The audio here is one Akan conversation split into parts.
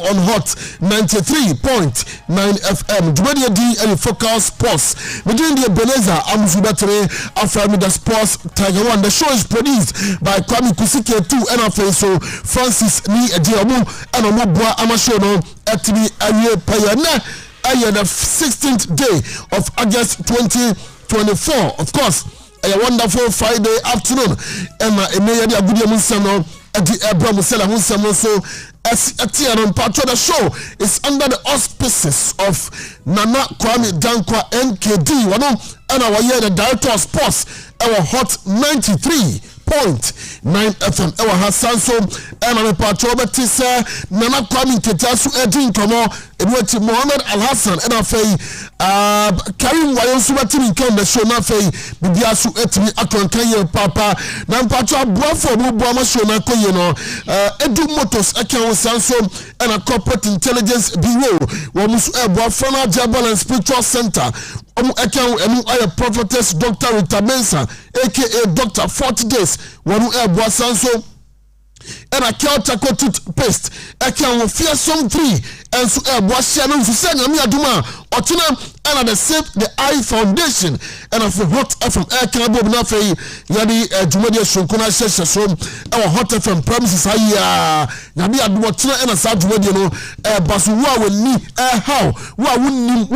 on Hot 93.9 FM. Dumadia D and Focal Sports. Between the Ebenezer Amusubatare Aframi the Sports Tiger One. The show is produced by Kwame Kusike 2 and so Francis Ni Ediamu and Omobwa Amashono Atibi Aye Payana Aye the 16th day of August 2024. Of course, a wonderful Friday afternoon. Emma Emeya Abudia Musano Adi Abra Musela Musamo so the show is under the auspices of Nana Kwame Dankwa NKD. And our year the director of sports, our Hot 93.9 FM. Our Hassan so and our patrol Batisa Nana Kwame Ketasu Edin Komo Edward Mohammed Al Hassan and our fay Karim Wayosu Batimi Ken the show na fay Bibiasu Etimi Akon Kanye Papa Nam Patrol Brafo Buama Shona Koyeno Edu Motors Akan Sanso and a corporate intelligence bureau Wamusu Ebo Fana Jabal and Spiritual Center Account and prophetess Dr. Rita Mensa, aka Dr. 40 Days, Wanu Ebo Sanso, and a Keltaco toothpaste, account fearsome 3, and so Ebo Shannon Susana Miaduma, Otina, and the Save the Eye Foundation, and of Hot FM Air Cabo Nafe, Yadi Jumedia Shunkuna Shesham, our Hot FM premises, Nabi Adwatina and a South Radio, Basuwa will need how, why wouldn't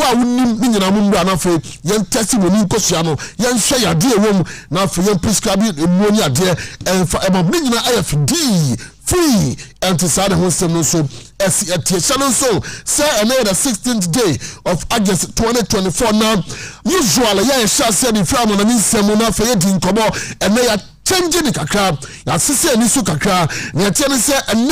Minamunda Nafe, young testimony Kosiano, young Shaya dear room, now for young prescribing ammonia dear, and for about Minna IFD. Free and to Sada Hussein so SCT so say another 16th day of August 2024 now usually yeah shall say the from on the semuna for yedin kobo and they are changing the kakra ya sise ni so kakra na tell say and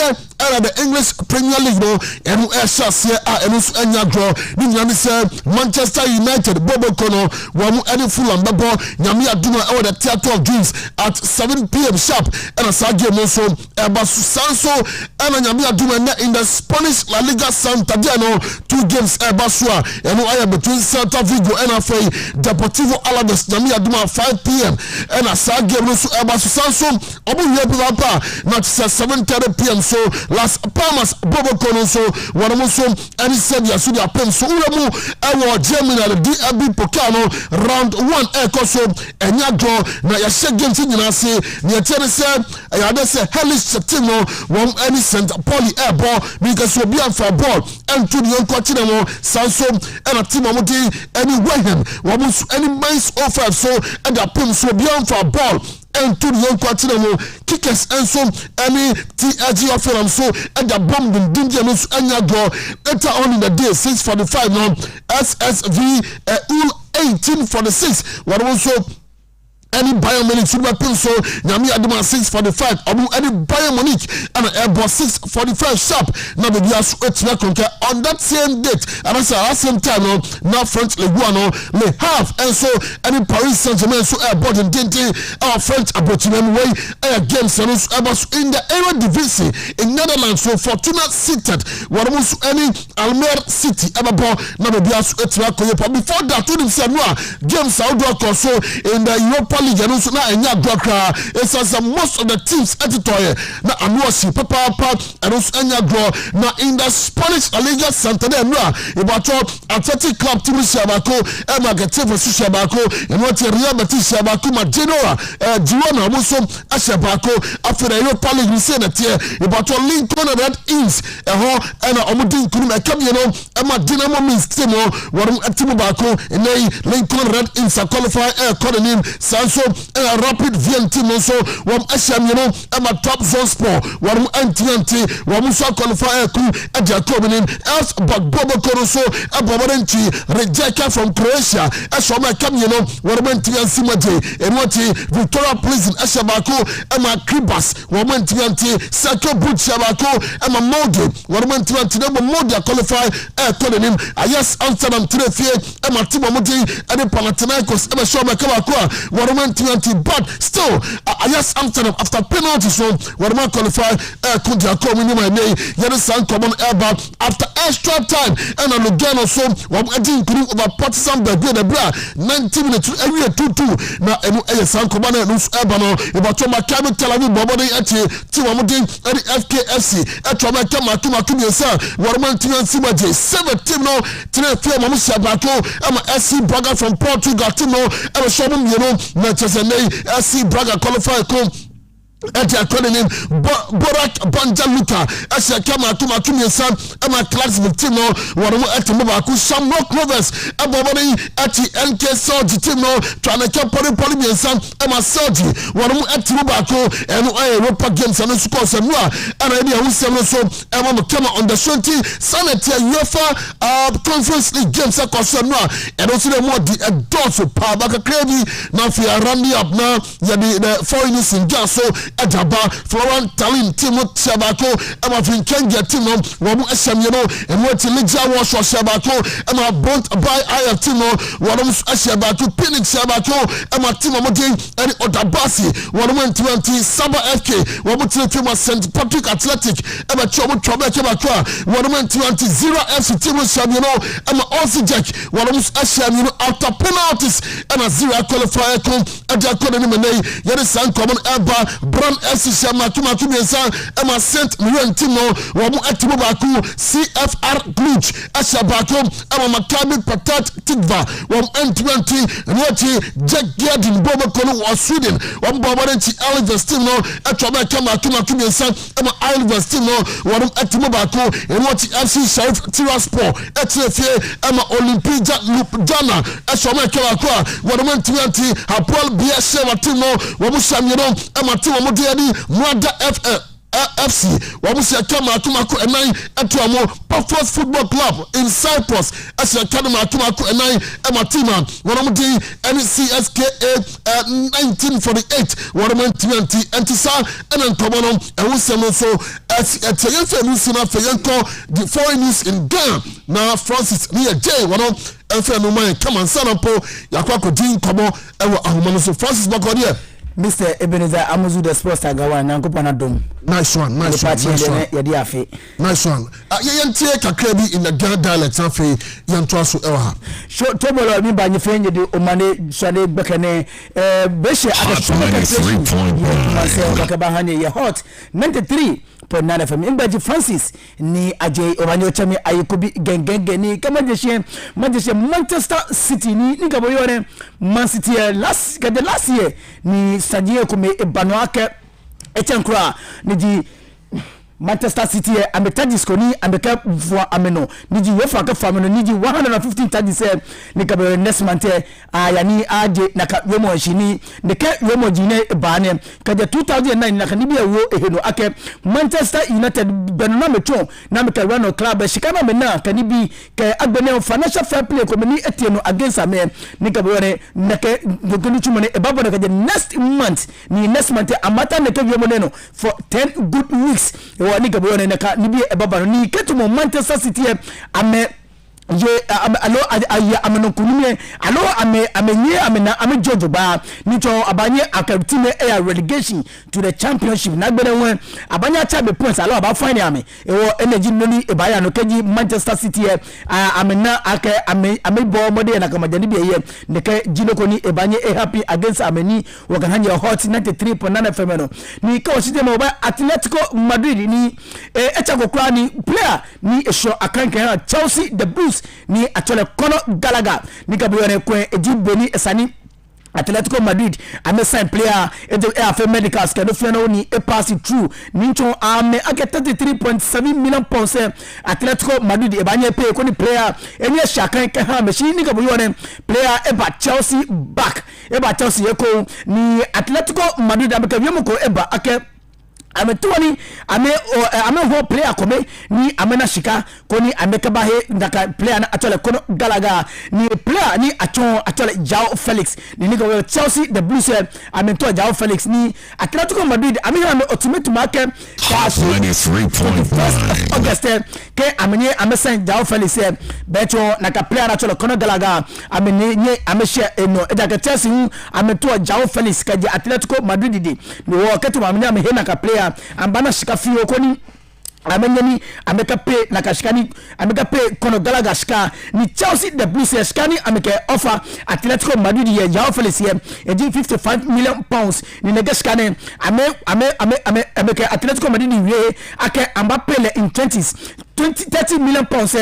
the English Premier League no and shall say and so anya draw ni nyame say Manchester United Bobo Kono wamu any full and babo nyame aduma over the Theatre of Dreams at 7 p.m. sharp and a sage no so Sanso and nyame aduma in the Spanish La Liga Santander 2 games Basua and I between Celta Vigo and Deportivo Alaves nyame aduma 5 p.m. and a sage no so Sanso obu yebaba not 7:30 p.m. so Las Palmas Bobo Kono so one so and said ya so pen so uramu ewo Germany the DRB Pokano round 1 so enya draw na ya share games nyina se ne tell say ya dey say Hellish Chatino one any St. Pauli air ball because so be am for ball and to the unquarter no Sanso and a team amudi any Wayham one any Mainz 05 so and a pin so be am for ball and to the young quarter kickers and so any TRG of film so and the bomb in Dingianus and Yagro later on in the day 6:45 now SSV 1846 what also any Bayern Munich Super Pencil, Yami Adama 6:45, any Bayern Munich and Airbus 6:45 sharp. Now the Bias on that same date, and at the same time, now French Ligue 1, Le Havre, and so any Paris Saint-Germain, so Airbus and Dinty, our French Abotiman way, games and Airbus in the Aero Division in Netherlands, so Fortuna seated, what was any Almere City, Ababo, now the Bias before that, to himself, James Outdoor so in the Europa League and also now and Yagrakra. It's as most of the teams at the toy. Now I'm watching Papa and also Anyagro. Now in the Spanish Liga Santander, about Athletic Club Team Shabako, Emagatevo Shabako, and what Real Betis Shabako, Genoa, Girona, also Ashabako. After the Europa League, we say that here about Lincoln Red Inns, and Omudin Kuma Camino, Emma Dynamo means Timo, Warum Atimobako, and they Lincoln Red Inns are qualified according to so rapid VNT so wam asham you know am a top zone sport wam anti wam so qualify ku aja coming else but Bobo Koroso ababarenchi rejected from Croatia as wam come you know wam anti simaje and what Victoria Prison ashabako am a Kribas wam anti Sako Butchabako am a Mode wam anti number Mode qualify calling yes Amsterdam 3 am a Timothy and Panathinaikos am a Shoma Kabako wam Warman TNT, but still, yes, Amsterdam after penalty, so Warman qualify, Kunja coming in my name, Yerisan common airback after extra time, and a Lugano, so Warman group over Partisan Belgrade, the bra 90 minutes, every 2-2. Now, Yerisan command and loose Urbano, about Toma Cabin Tel Aviv, Bobody, Timamudin, and the FKFC, at Toma Kamatuma Kumisa, Warman TNT, 7 no, today, Mamusia Bato, I'm a SC Braga from Portugal, Tino, I'm a Shobum, you know, Manchester SC Braga qualified come. Eti akɔne nim Borak Banjaluka ɛsɛ kama atuma tumisa ɛma class with team no wɔn mo ɛti mo baako Shamrock Rovers ɛbɔbɔne ɛti NK Celtic team no twaneke pɔli miɛnsa ɛma Celtic wɔn mo ɛti mo baako ɛno ɛyɛ Europa Games ɛno nso kɔɔ sɛ nua ɛna ɛdi ɛho sɛm no so ɛma mo kama on the 20 Sanity UEFA Conference League Games ɛkɔ sɛ nua ɛno nso de mo di ɛdɔɔso paa bakakra bi na afei round up na yɛde the foreigners in gas so Ajaba, Florent Tallinn, Timo Shabako, Emma Finkenga, Timo, Wamu Eshamino, and what Ligia was or Shabako, Emma Bont by Aya Timo, Wamu Shabako, Pinnick Shabako, Emma Timo Modin, and Otabasi, Wamu 20, Saba FK, Wamu Timo St. Patrick Athletic, Emma Chomo Trobeka, Wamu 20, 0 FC Timo Shamino, Emma Aussie Jack, Wamu Eshamino, after penalties, Emma 0 qualifier, and Jacob Yerisan Common Eba, Brown FC Shama Tuma Emma Saint Mirren Timo, Wamu Atibo Baku, CFR Cluj, Ashabako, Emma Maccabi Patat Tigva, Wam N20, Nwati, Jack Gerdin, Bobo Kono, or Sweden, Wam Babarenchi, Oliver Stimo, Atoma Kama Tuma Emma Oliver Stimo, Wam Atibo Baku, and Wati FC Sheriff Tiraspor, Etrefe, Emma Olympija Lupjana, Ashama Kawakwa, Wam N20, Apol Biasheva Timo, Wamushamino, Emma Timo. Mwada FC, Wamusia Kama Tumako Enai, Etuamo, Pafos Football Club in Cyprus, Asia Kadama Tumako Enai, Ematima, Wanamudi, NCSKA 1948, Wanaman TNT, Antisa, and Antomono, and Wusamo so as a Tayanfa Lucina Fayanko, the foreign news in Ghana, now Francis Nia J. Wano, Elfa Numa, come on, Sanapo, Yakwako Dean Komo, Ewa Ahumano, Francis Bakodia. Mr. Ebenezer Amuzu the sports tagawa na nkopana dom. Nice one. Yedi afi. Nice one. Yentie kakra bi in the Ghana dialect afi yentwa so ewa. Show tobolo mi ba nyefe nyede omane swade bekene beshe aga 3.1. Bakaba hane ye hot 93.9 FM Imbaji Francis ni aje obanyo chami ayikobi gengenge ni kama jeshe Manchester City ni gaboyore Man City last year ni Sadiye kume ebanoake echenkura niji Manchester City ameta diskoni ameka vwa ameno niji wefa ka fameno niji 115 tadis ni kabe next month yani aje naka wemo shini neke wemo jine bane kaja 2009 naka nibi wo eheno ake Manchester United benona meto na meka rano club shikana mena kanibi ke agbene financial fair play ko meni etieno against ame ni kabe wore neke ngoni chumone ebabo naka next month amata neke wemo neno for 10 good weeks ni gabriel neka ni bi ebaba ni ketumo Manchester City ame ye alo amenokunumye alo ame George ba nicho abanye akatime air relegation to the championship na gbere won abanye achabe points alo aba fine ame ewo energy noni ebaya no keji Manchester City amena ame bo mode na kamajani bi ye neke jinoko ni ebanye happy against ameni wakahanya hot 93.9 FM no ni ka osite mo ba Atletico Madrid ni echakokra ni player ni esho akanka Chelsea the Blues ni atole kono Gallagher ni gabriel kwen ejibeni esani Atletico Madrid ame sign player afa medicals ke no fe no ni pass through ni ncho ame ake 33.7 million pounds Atletico Madrid e banye pay ko ni player eni shakan ke ha me shi ni gabriel player eba Chelsea back eba Chelsea eko ni Atletico Madrid ame ke wiemo ko eba ake ame toni ame ho player kome ni amena shika koni ameka bahe ndaka player na atole kono galaga ni player ni atole Joao Felix ni nigo Chelsea the Blues ame to Joao Felix ni Atletico Madrid ame ha ultimate market cash 23.9 August ke ame sign Joao Felix beto naka player na atole kono galaga ame ni ame share eno edaka Chelsea ame to Joao Felix ka Atletico Madrid di no wakati ame he naka player ambana shikafi okoni amenyani ameka pay na kashikani ameka pay kono galaga shika ni Chelsea the Blues shikani ameka offer Atletico Madrid ye Joao Felix ye 55 million pounds ni nega shikani ameka Atletico Madrid ye ake Mbappe le in 30 million pounds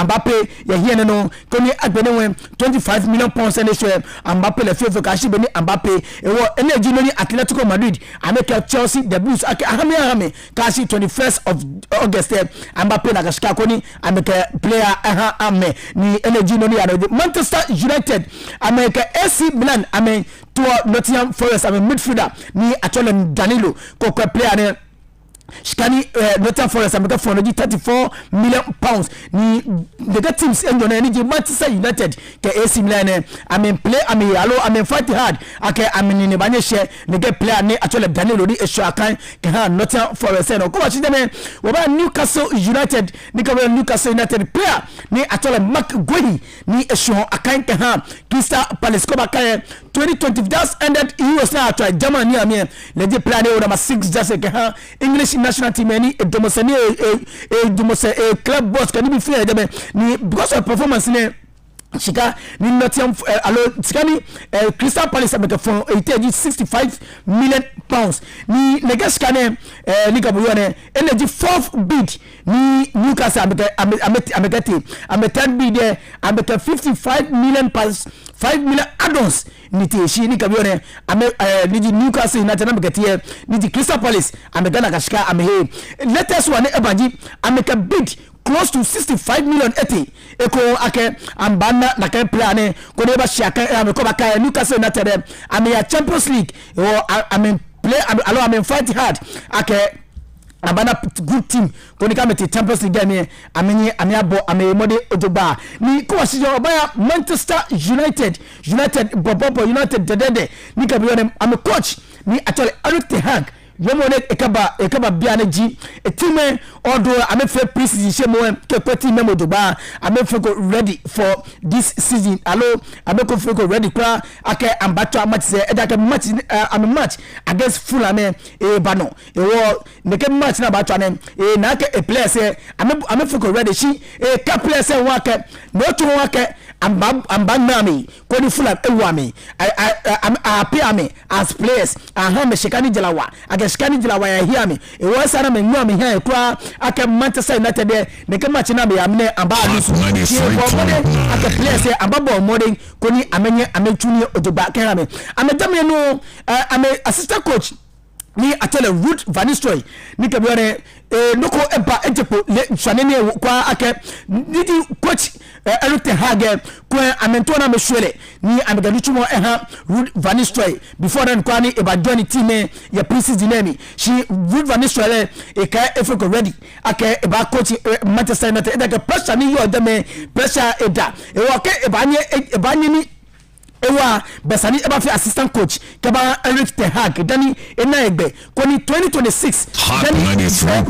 Mbappe ye here no koni agbene 25 million pounds ne show Mbappe le fefo kashi beni Mbappe ewo energy no ni Atletico Madrid ameka Chelsea the Blues ake ahame kashi 21st of August Mbappe na kashika koni ameka player ame ni energy no ni Manchester United ameka AC Milan ame to Nottingham Forest ame midfielder ni atole Danilo ko player ne shikani Nottingham Forest ameka for 34 million pounds ni the teams enjo na ni Manchester United ke AC Milan ame play ame yalo ame fight hard ake ame ni banye share ni get player ni atole Danilo ni esho akan ke ha Nottingham Forest no ko chi dem wo ba Newcastle United ni ka Newcastle United player ni atole Mark Guehi ni esho akan ke ha Crystal Palace ko ba kan 2020 that's ended he was now to Germany ame le di player ni number 6 just ke ha English national team ni domosani club boss can be fair dem ni because of performance ni shika ni Nottingham tikani Crystal Palace ameka for 65 million pounds ni negashika ne ni gabuyo ne energy fourth bid ni Newcastle ameka bid there ameka 55 million pounds 5 million add-ons ni teshi ni gabuyo ne ni Newcastle United ameka tie ni Crystal Palace ameka na kashika amehe latest one ebanji ameka bid close to 65 million eko ake ambana na kan plan ko ne ba shaka am ko ba kai Newcastle United am ya Champions League am play am fight hard ake abana good team ko ni ka meti Champions League game amenye amiabo amemode ojoba ni ko wasijo obaya Manchester United Bobo United dedede ni ka bi am coach ni actually Erik ten Hag Yomone ekaba bianeji etime odo amefe preseason shemo ke peti memo doba amefe go ready for this season allo ameko fe go ready kwa ake ambato match se edake match match against Fulham bano ewo neke match na bato ane na ake player se amefe go ready shi ka player se wake no to wake ambangami ko ni Fulham ewami appear me as players me shikani jalawa shikani jalawa ya hiami e wasa na menwa me ha kwa aka Manchester United ne ke match na be amne amba ali aka players ambabo modern koni amenye ametuni odoba kan amedame no ame assistant coach ni atele Ruud van Nistelrooy ni ke biore noko eba ejepo le shanene kwa ake ni coach Erik ten Hag kwa amentona meshwele ni amegaduchumo Ruud van Nistelrooy before then kwa ni eba join team ya preseason name she Ruud van Nistelrooy ka efeko ready ake eba coach Manchester United eda pressure ni yo dem pressure eda e wo ke eba ni ewa besani eba fi assistant coach kaba Erik ten Hag dani ena egbe koni 2026 dani nitumo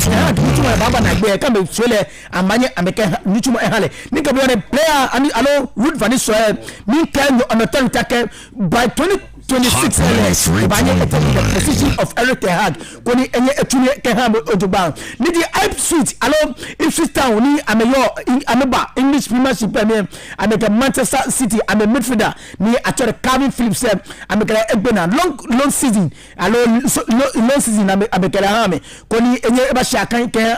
baba na egbe kama swele amanye ameka nitumo ehale nika bione player ani alo Ruud van Nistelrooy mi kan on take by 2026 banye the position of Erik ten Hag koni enye etuni keha ojuba ni di Ipswich alo Ipswich Town ni ameba English Premiership premier ameka Manchester City ame midfielder ni actually Calvin Phillips ameka egbena long season alo long season ameka hame koni enye eba shaka ke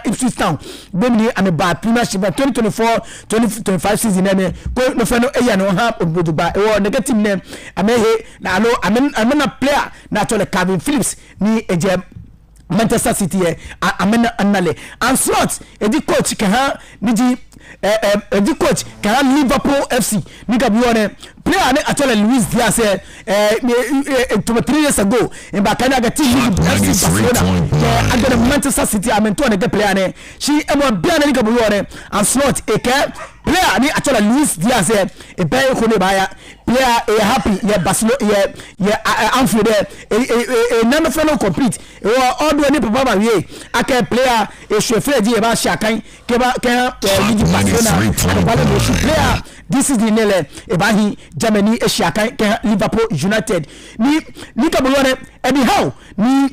Ipswich Town bomni ameba Premiership 2024-2025 season ame ko no feno eya no ha ojuba e negative name amehe na alo amena player na actually Calvin Phillips ni eje Manchester City amena anale and slot edi coach kaha niji edi coach kaha Liverpool FC nika bione player ne actually Luis Diaz 3 years ago in Bakana ga team FC Barcelona and the Manchester City amento ne player ne she emo bia nika bione and slot eke player ni actually Luis Diaz e bay ko ne baya player happy ye Barcelona ye Anfield name fellow complete all do ni papa wie aka player chauffeur di e ba shakan ke ba Barcelona player this is the nele e ba hi Germany e shakan ke Liverpool United ni ka bolore e bi how ni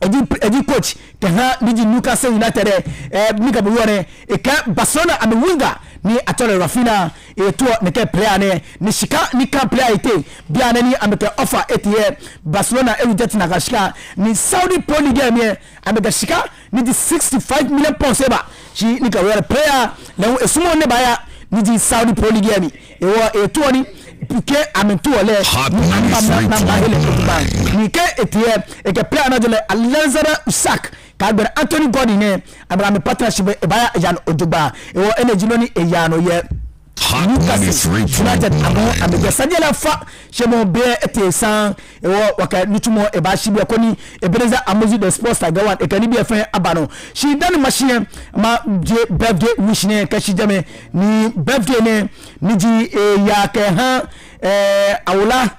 edi coach ke ha ni Newcastle United ni ka bolore e ka Barcelona am winga ni atole Rafinha e to ne ke player ne ni shika ni ka player ite bia na ni ameke offer etie Barcelona e reject na kashika ni Saudi Pro League me ameke shika ni di 65 million pounds eba shi ni ka player na esumo ne baya ni di Saudi Pro League me e to ni ke amentu ole ni ke etie e ke player na jole Alexander Isak ka gbe Anthony Gordon ne Abraham partnership e baya Jan Odugba e energy no ni e ya no ye United amega sajela fa shemo be etesan e waka nitumo e ba shibi akoni e beneza amozi the sports tiger one e kani bi efen abano she dan machine ma je birthday wish ne ka shi jame ni birthday ne ni ji ya ke ha awula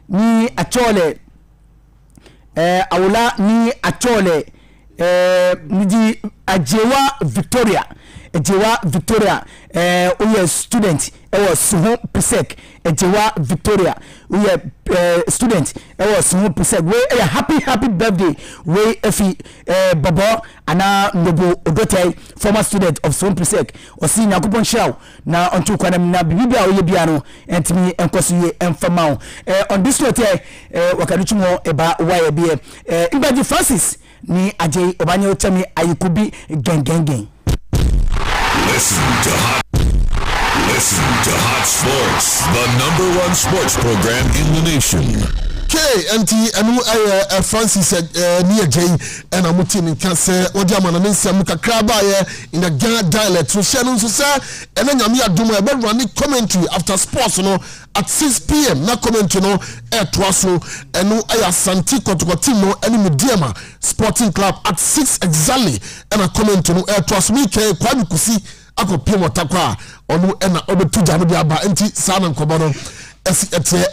ni achole ni ji ajewa Victoria we student was Suhon Pisek Ejewa Victoria we student was Suhon Pisek we a happy birthday we efi Bobo ana Nobo Odote former student of Suhon Pisek osi Nyakopon show na onto kwanem na bibia oye bia no entimi enkoso ye enfama on this note wakaduchumo eba waye bie Ibaji Francis ni aje obanye otemi ayikubi gengengeng. Listen to Hot Sports, the #1 sports program in the nation. Francis near Jay and Amutin can say what Yaman and Samuka Krabaye in the Ghana dialect. So Shannon so say and then Yamia Duma about running commentary after sports at 6 p.m. na commentary at Twaso and no Aya Santico to Timo and Mediama Sporting Club at 6 exactly and a commentary at Twaso Mike Kwabukusi ako pimo takwa onu ena obetu janu dia ba enti sana nkobono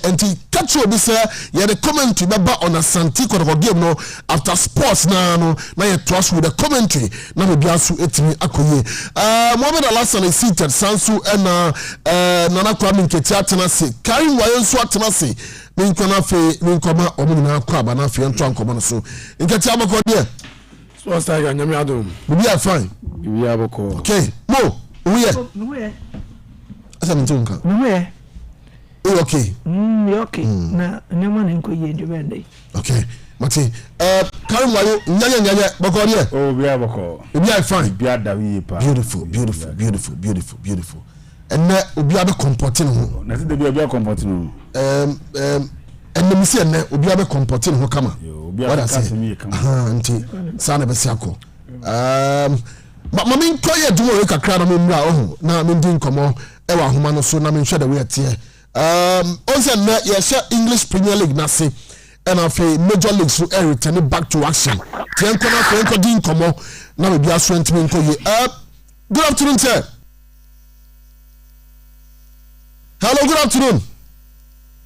enti catch obi say ye the commentary baba on Asante Kotoko game no after sports na ye trust with the commentary na be biasu etimi akoye Mohamed Alassane is seated Sansu ena Nana Kwame Nketia atenase Karim Wayensu atenase minkona fe minkoma omu na kwa ba na fe ento ankobo no so Nketia abako de sports tiger nyame adom we are fine we are boko okay mo we are asa ntunka we okay okay na nyama nko ye dwende okay mati Karim Wayo nyanya boko de oh we are boko we are fine we are da we pa beautiful and na obi abe comporting ho na se de obi abe comporting and me say na obi abe comporting ho kama what I say anti sana be siako mami nko ye dumo we kakra na memra oho na me ndin komo e wa homa no so na me hwe da we atie onse na ye share English Premier League na se and after Major League so return back to action tien kona ko enko din komo na me bia so ntimi nko ye good afternoon sir. Hello, good afternoon.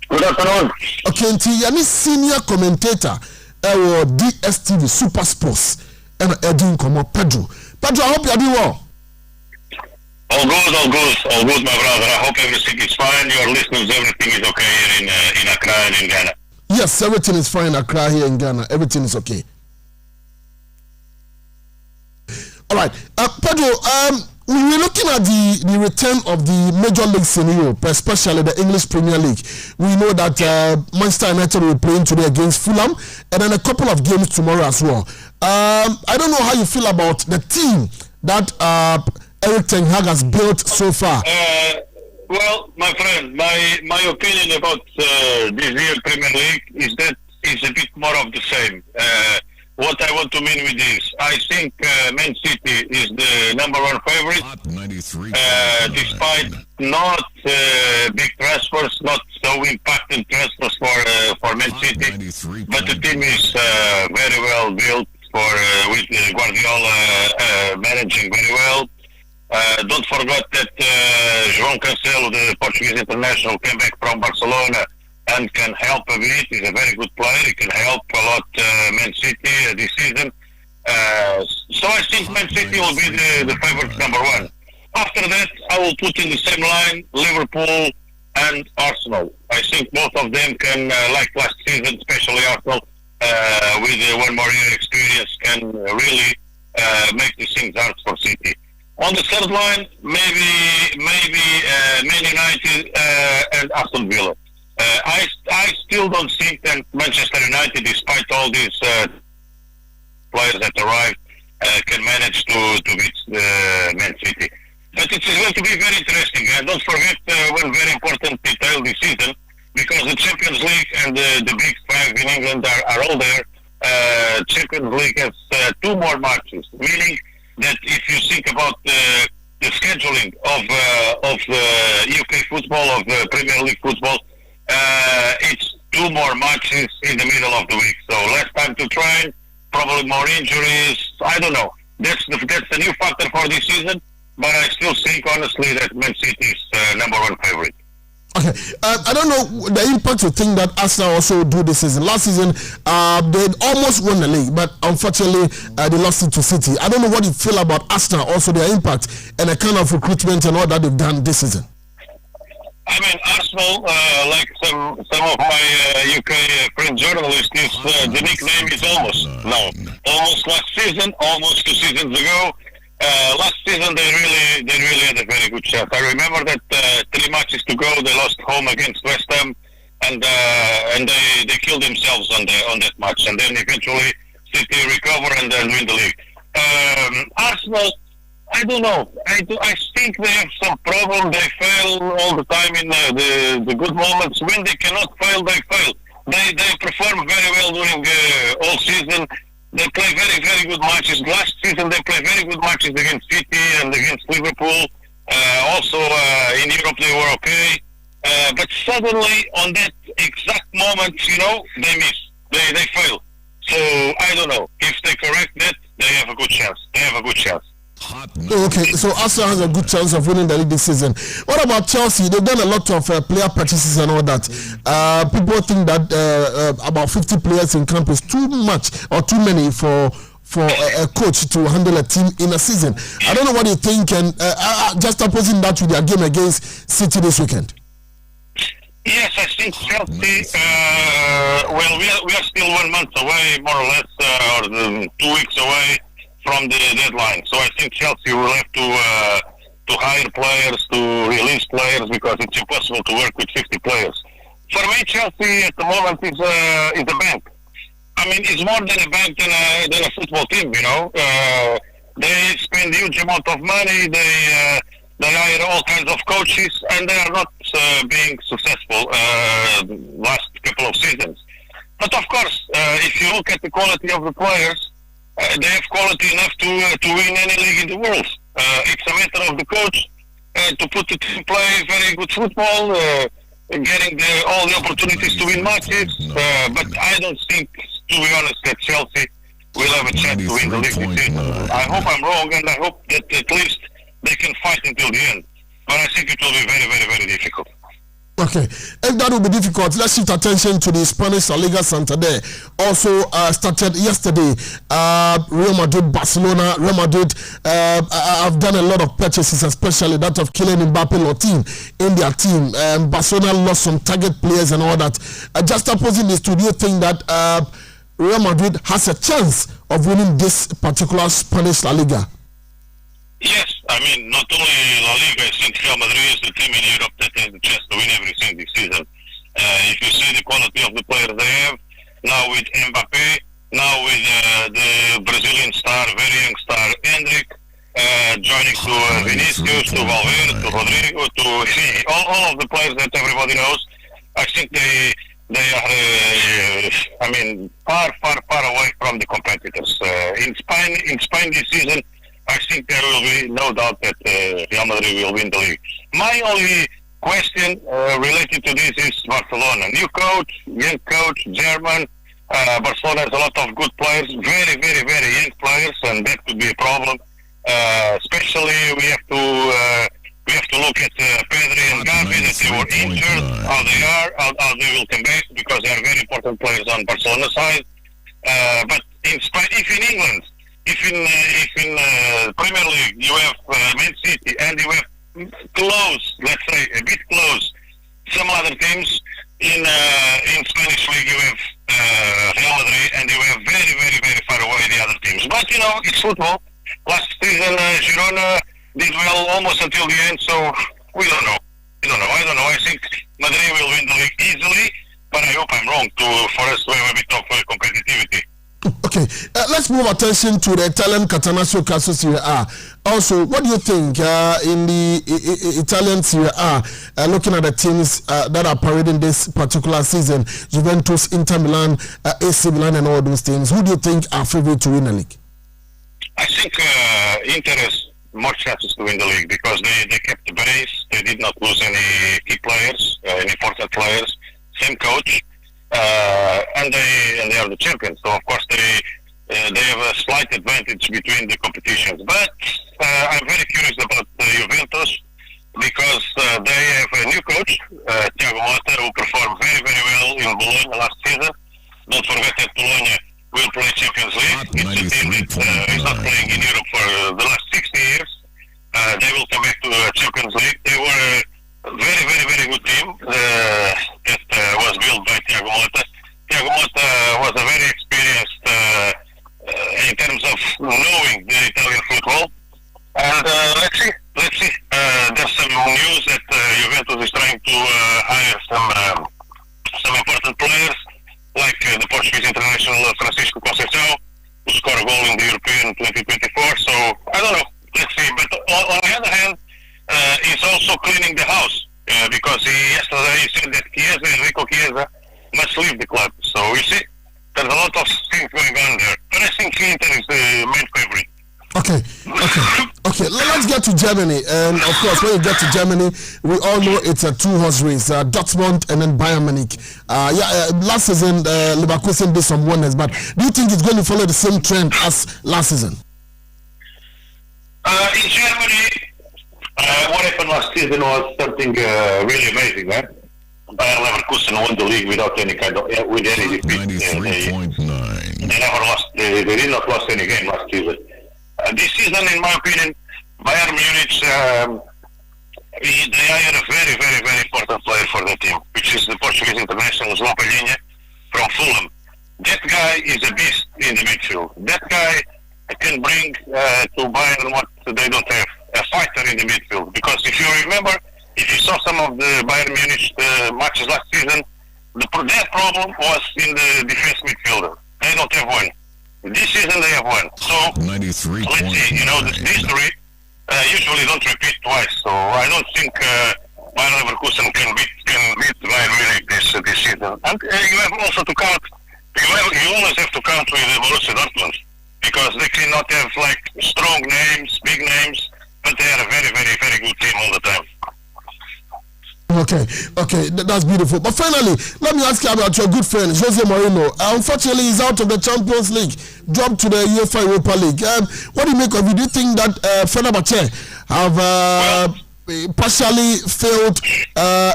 Good afternoon. Okay, nti senior commentator DSTV Super Sports and Edin Komo Pedro. Pedro, I hope you are doing well. All good, my brother. I hope everything is fine. Your listeners, everything is okay here in Accra and in Ghana. Yes, everything is fine in Accra here in Ghana. Everything is okay. All right, Pedro. We're looking at the return of the Major Leagues in Europe, especially the English Premier League. We know that Manchester United will be playing today against Fulham, and then a couple of games tomorrow as well. I don't know how you feel about the team that Erik ten Hag has built so far. Well, my friend, my opinion about this year Premier League is that it's a bit more of the same. what I want to mean with this. I think Man City is the number one favorite, despite not big transfers, not so impacting transfers for Man City. But the team is very well built with Guardiola managing very well. Don't forget that João Cancelo, the Portuguese international, came back from Barcelona and can help a bit. He's a very good player. He can help a lot Man City this season. So I think Man City will be the favorite number one. After that, I will put in the same line Liverpool and Arsenal. I think both of them can, like last season, especially Arsenal, with 1 more year experience, can really make these things hard for City. On the third line, maybe Man United and Aston Villa. I still don't think that Manchester United, despite all these players that arrived, can manage to beat Man City. But it's going to be very interesting. And don't forget one very important detail this season, because the Champions League and the Big Five in England are all there. Champions League has 2 more matches, meaning that if you think about the scheduling of UK football, of Premier League football, it's 2 more matches in the middle of the week. So less time to train, probably more injuries. I don't know. That's the new factor for this season. But I still think, honestly, that Man City is number one favorite. Okay, I don't know the impact you think that Arsenal also do this season. Last season, they almost won the league, but unfortunately, they lost it to City. I don't know what you feel about Arsenal, also their impact and the kind of recruitment and all that they've done this season. I mean, Arsenal, like some of my UK friend journalists, the nickname is Almost. No, almost last season, almost 2 seasons ago. Last season they really had a very good chance. I remember that 3 matches to go, they lost home against West Ham, and they killed themselves on that match, and then eventually City recover and then win the league. Arsenal, I don't know. I think they have some problem. They fail all the time in the good moments. When they cannot fail, they fail. They perform very well during all season. They play very, very good matches. Last season, they played very good matches against City and against Liverpool. Also, in Europe, they were okay. But suddenly, on that exact moment, they miss. They fail. So, I don't know. If they correct that, they have a good chance. Okay, so Arsenal has a good chance of winning the league this season. What about Chelsea? They've done a lot of player purchases and all that. People think that about 50 players in camp is too much or too many for a coach to handle a team in a season. I don't know what you think, and just opposing that with their game against City this weekend. Yes, I think Chelsea, we are still 1 month away, more or less, or 2 weeks away from the deadline. So I think Chelsea will have to hire players, to release players, because it's impossible to work with 50 players. For me, Chelsea at the moment is a bank. I mean, it's more than a bank than a football team, They spend huge amount of money, they hire all kinds of coaches, and they are not being successful last couple of seasons. But of course, if you look at the quality of the players, they have quality enough to win any league in the world. It's a matter of the coach to put the team play very good football, getting all the opportunities to win matches. But I don't think, to be honest, that Chelsea will have a chance to win the league this season. I hope I'm wrong, and I hope that at least they can fight until the end. But I think it will be very, very, very difficult. Okay, if that will be difficult, let's shift attention to the Spanish La Liga Santander. Also started yesterday. Real Madrid, Barcelona. Real Madrid have done a lot of purchases, especially that of Kylian Mbappe in their team. Barcelona lost some target players and all that. Just opposing this, do you think that Real Madrid has a chance of winning this particular Spanish La Liga? Yes, I mean, not only La Liga, I think Real Madrid is the team in Europe that has the chance to win everything this season. If you see the quality of the players they have, now with Mbappe, now with the Brazilian star, very young star, Endrick, joining to Vinicius, to Valverde, to Rodrigo, to all of the players that everybody knows, I think they they are, far away from the competitors. In Spain this season, I think there will be no doubt that Real Madrid will win the league. My only question related to this is Barcelona. New coach, young coach, German. Barcelona has a lot of good players, very, very, very young players, and that could be a problem. Especially we have to look at Pedri and Gavi, that they were injured, how they are, how they will come back, because they are very important players on Barcelona side. But in Spain, if in England, if in Premier League you have Man City and you have close, let's say a bit close, some other teams in Spanish league you have Real Madrid, and you have very, very, very far away the other teams. But it's football. Last season Girona did well almost until the end, so we don't know. I don't know. I think Madrid will win the league easily, but I hope I'm wrong for us to have a bit of competitivity. Okay, let's move attention to the Italian Catenaccio Calcio Serie A. Also, what do you think in the Italian Serie A, looking at the teams that are parading this particular season, Juventus, Inter Milan, AC Milan, and all those teams, who do you think are favourite to win the league? I think Inter has more chances to win the league because they kept the base, they did not lose any key players, any important players, same coach. And they are the champions, so of course they have a slight advantage between the competitions. But I'm very curious about Juventus because they have a new coach, Thiago Motta, who performed very, very well in Bologna last season. Don't forget that Bologna will play Champions League. It's a team that is not playing in Europe for the last 60 years. They will come back to the Champions League. They were a very, very, very good team that was built by Thiago Motta. Thiago Motta was a very experienced in terms of knowing the Italian football. And let's see. There's some news that Juventus is trying to hire some important players, like the Portuguese international Francisco Conceição, who scored a goal in the European 2024. So I don't know. Let's see. But on the other hand, he's also cleaning the house because yesterday he said that Enrico Chiesa must leave the club. So you see, there's a lot of things going on there. But I think Inter is the main favorite. Okay. Let's get to Germany, and of course, when you get to Germany, we all know it's a two-horse race: Dortmund and then Bayern Munich. Last season, Leverkusen did some wonders, but do you think it's going to follow the same trend as last season? In Germany, what happened last season was something really amazing, man. Bayer Leverkusen won the league without any with any defeat. 93.9. They never lost. They did not lose any game last season. This season, in my opinion, Bayern Munich they hired a very, very, very important player for the team, which is the Portuguese international João Palhinha from Fulham. That guy is a beast in the midfield. That guy can bring to Bayern what they don't have, a fighter in the midfield. Because if you remember, if you saw some of the Bayern Munich matches last season, their problem was in the defense midfielder. They don't have one. This season they have one. So 93. let's see. This history usually don't repeat twice. So I don't think Bayer Leverkusen can beat Bayern Munich this season. And you have also to count. You always have to count with Borussia Dortmund because they cannot have like strong names, big names, but they are a very, very, very good team all the time. Okay, that's beautiful. But finally, let me ask you about your good friend Jose Mourinho. Unfortunately, he's out of the Champions League, dropped to the UEFA Europa League. What do you make of it? Do you think that Fenerbahce have partially failed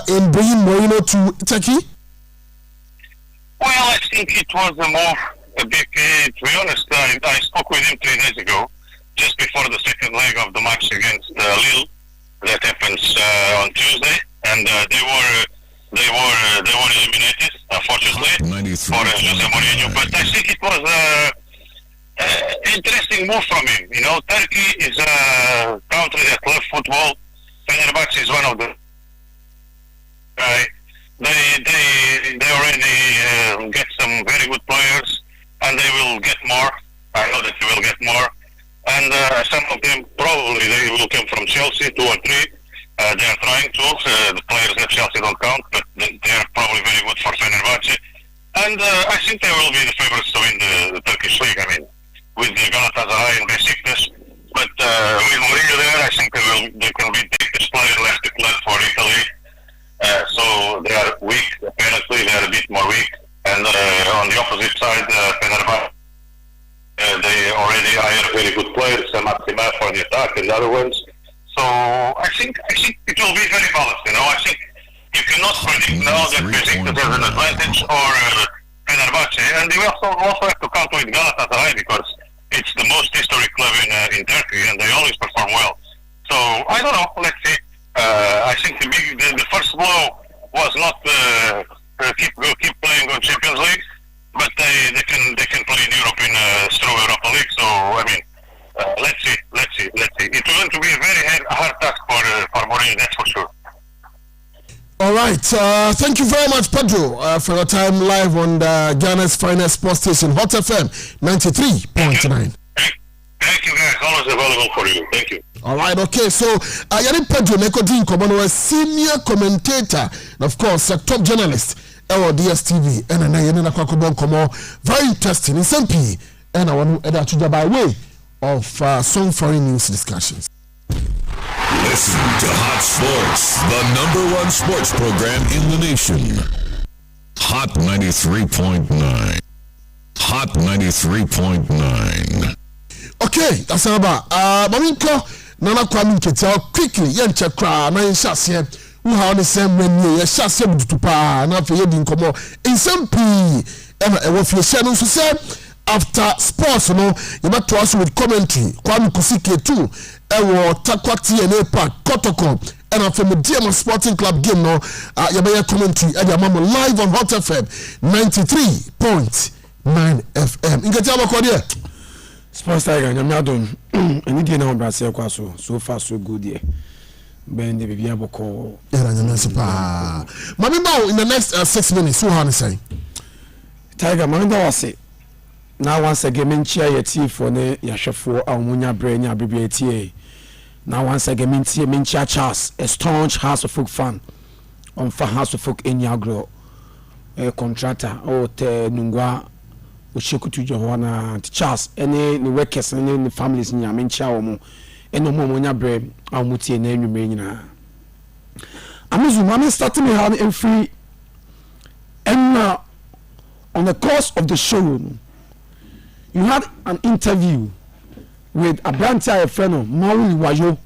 in bringing Mourinho to Turkey? Well, I think it was a move. To be honest, I spoke with him 3 days ago, just before the second leg of the match against Lille. That happens on Tuesday. And they were eliminated, unfortunately, for Jose Mourinho. But I think it was an interesting move from him. Turkey is a country that loves football. Fenerbahce is one of the. They already get some very good players, and they will get more. I know that they will get more, and some of them probably they will come from Chelsea, 2 or 3. They are trying to. The players at Chelsea don't count, but they are probably very good for Fenerbahce. And I think they will be the favorites to win the Turkish league. I mean, with the Galatasaray and Besiktas. But with Mourinho there, I think they can be Turkish players left to play for Italy. So they are weak. Apparently, they are a bit more weak. And on the opposite side, Fenerbahce, they already hire very good players, Maxima for the attack and the other ones. So I think it will be very balanced. I think you cannot predict now that Besiktas has an advantage or Fenerbahce, and you also have to count with Galatasaray because it's the most historic club in Turkey, and they always perform well. So I don't know. Let's see. I think the first blow was not keep playing on Champions League, but they can play in Europe in through Europa League. So I mean, let's see. It's going to be a very hard task for Mourinho, that's for sure. All right. Thank you very much, Pedro, for your time live on the Ghana's finest sports station, Hot FM 93.9. Thank you, guys. Always available for you. Thank you. All right. Okay. So, Yanni Pedro Nekodin Komono, a senior commentator, and of course, a top journalist at DSTV, and Yanina Kwakobon Komo. Very interesting. In SMP, and I want to add to by way of some foreign news discussions. Listen to Hot Sports, the #1 sports program in the nation. Hot 93.9. Hot 93.9. Okay, that's about Maminko Nana Kwame Ketia quickly yen check cra na yen shase who how the same when you shase butupa na fe yedi nkomo in some p e wo fi share no so say after sports no you better also with commentary Kwame Kusike too e wo Takwati and Park Kotoko and after the DM Sporting Club game no you be commentary e dey am live on Hot FM 93.9 FM ingeti abako there. Sports Tiger, I'm not done. Any day now, Brazil, so far so good. Yeah, Ben, the baby Aboko. Mamma, in the next 6 minutes, who are saying? Tiger, Mamma was say. Now, once again, Menchia, your tea for the Yashafo, Almunia Brain, your BBTA. Now, once again, Menchia Charles, a staunch House of Folk fan on for House of Folk in Yagro, a contractor, or Nungwa. Ushokutu Johanna Charles any the workers and the families in Yamincha omo eno mo nya bre amutie na enwume nyina Amuzu mama starting me how in free and on the course of the show you had an interview with a branch a friend Maui Wayo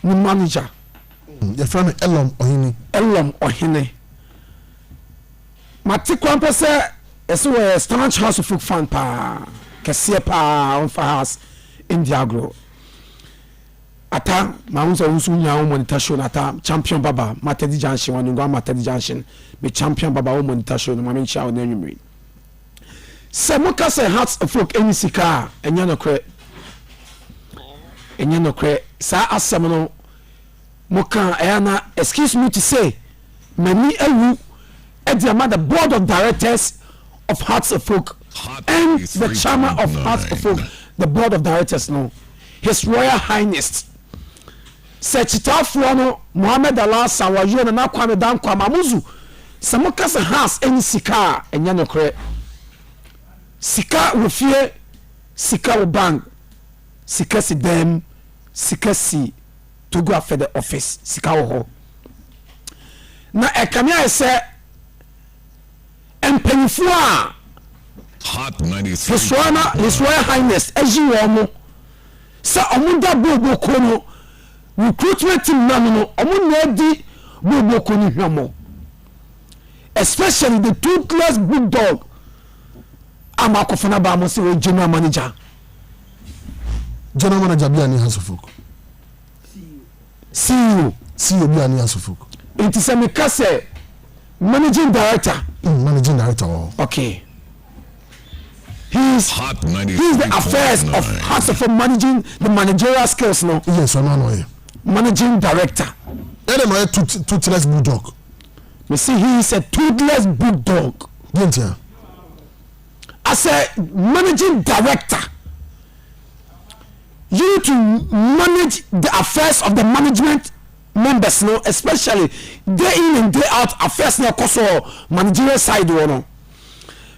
the manager the friend Elom Ohini Matikwan say so a staunch House of Folk fan pa kese pa on for house in Diagro ata maunza unsu nya monitor show ata champion baba Matedi Junction wanungwa Matedi Junction be champion baba o monitor show no mame ncha na nwumre se moka se House of Folk enisika enya no kre sa asem no moka ayana excuse me to say many ewu at the board of directors of Hearts of Folk and the chairman of Hearts of Folk, the board of directors no, His Royal Highness Sechitafuano Mohammed Allah Sawayo na Kwame Dan Kwame Amuzu Samoka se has any sika enya no kre sika wofie sika wo bank sika si dem sika si to go after the office sika wo ho na ekamia ese empanyfo a Hot 93. His Royal Highness eji womo sa omunda bobo kono recruitment team no omunna di bobo kono hwamo especially the toothless bulldog amakofana ba mo say general manager bi ani Hasofok CEO bi ani Hasofok it is a mekase managing director okay he's the affairs of House of managing the managerial skills no yes no managing director toothless bulldog me see he is a toothless bulldog gentia as a managing director you need to manage the affairs of the management members no especially day in and day out affairs na koso managerial side no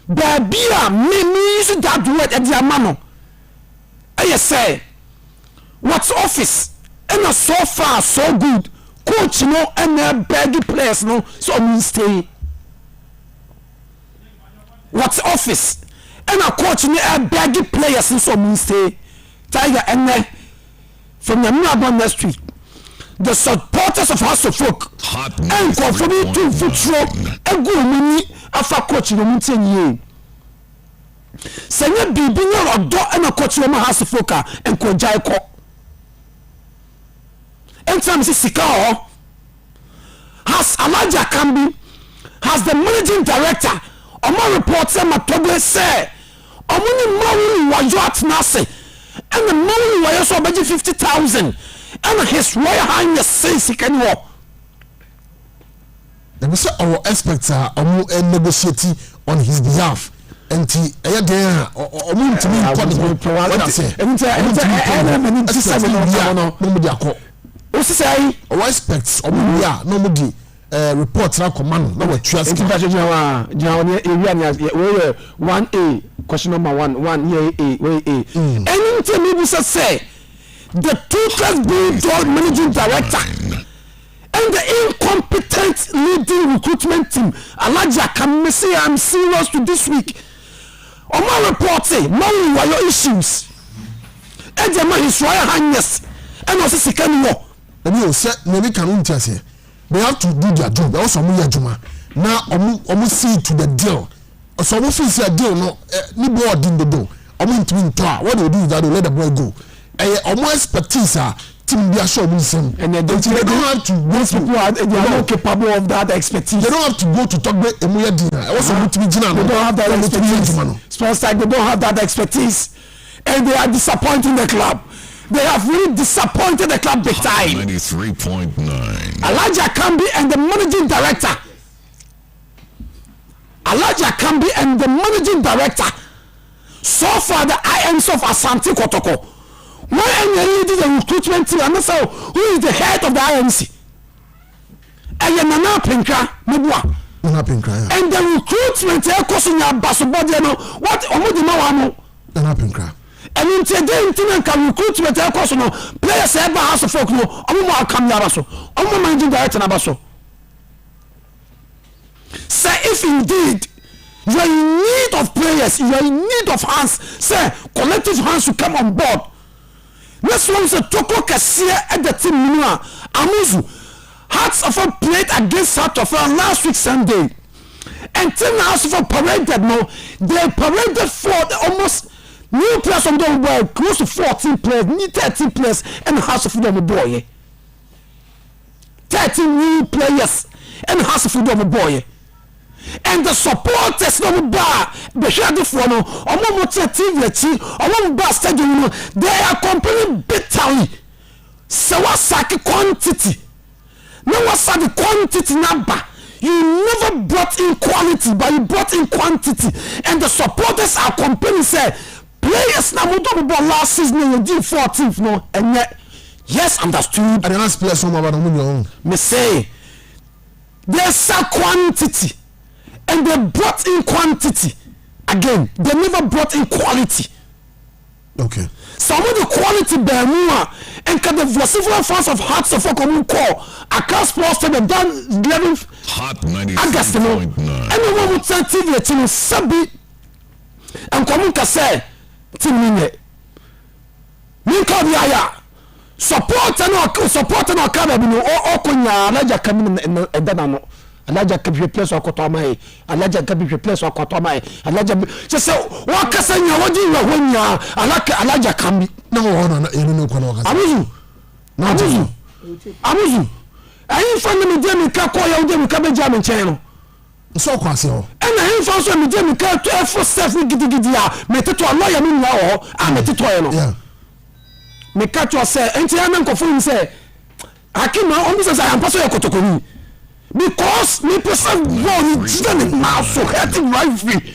babia me use that word at the amano I say what's office and so far so good coach no and beg players no so me stay what's office and a coach no beg players so me stay Tiger and from the Melbourne Street the supporters of House of Folk and conforming to football and go mini afa coach no munten ye senya bibi no odo and a coach no House of Folk and ko jai ko anytime see sika ho has Elijah Kambi has the managing director omo report say matobe say omo ni mawu wajo atnase and the mawu wayo so beji 50,000 and his royal highness says he can walk. Let me say our experts are negotiating on his behalf. And to me, our experts nobody reports now command no trust 1A question number 1A anything maybe say the toothless board managing director and the incompetent leading recruitment team Alaja can say I'm serious to this week on my report say money were your issues and the man is royal highness and also second war and you said maybe can say they have to do their job also juma now almost see to the deal so we feel say deal no ni board in the door what they do is that they let the boy go almost expertise team be assured and they don't have to go to they are not capable of that expertise. They don't have to go to talk about Emuya Dina. They don't have that expertise. Sports like they don't have that expertise and they are disappointing the club. They have really disappointed the club big time. 93.9 Elijah Kambi and the managing director. Elijah Kambi and the managing director. So far the IMs of Asante Kotoko. Why leading the recruitment team? I'm not sure who is the head of the IMC. And Nana Pinka, and the recruitment are costing your basobody. What Omodimawamo? Nana Pinka. And in today, can recruitment are costing players ever House of Folk. No, Omo come Yabaso, Omo managing director Nabaso. Say if indeed you are in need of players, you are in need of hands, say collective hands to come on board. This one is a Toko Kasia at the team Minua Amuzu. Hearts of Oak played against Heart of Oak last week Sunday. And Team House of Oak paraded no. They paraded for almost new players from the world, close to 14 players, need 13 players, and House of Oak boy. 13 new players and House of Oak boy. And the supporters of bar, the shadow for no, almost TV, almost bar stadium, they are complaining bitterly. So what's the quantity? No, what's the quantity number? You never brought in quality, but you brought in quantity. And the supporters are complaining, say, players now moved last season, you did 14th, no, and yet, yes, understood. And the last players from our me say, there's a quantity. And they brought in quantity. Again, they never brought in quality. Okay. Some of the quality Bermuda and can the vociferous fans of Hearts of Oak call a class sports to the done 11th August. And the one would say TV to Sabi and Komuka say, Timine. Minka Yaya support and our cabin or Konya, Alaja coming and Danano. Alaja can replace or Kotomai, Alaja can replace or Kotomai, Alaja just say, what can you what do you when you are Alaja can be no one Amuzu. I ain't finding me Demi Kakoya, Demi Kabajaman channel. So Quasio. And I ain't found some Demi Kak to F for Stephanie Gidia, met it to a lawyer in law, and met it to a me catch you say, and Tiaman Kofun say, I came out almost as I am passing a Kotokoni. Because me person born in now so hurting rivalry.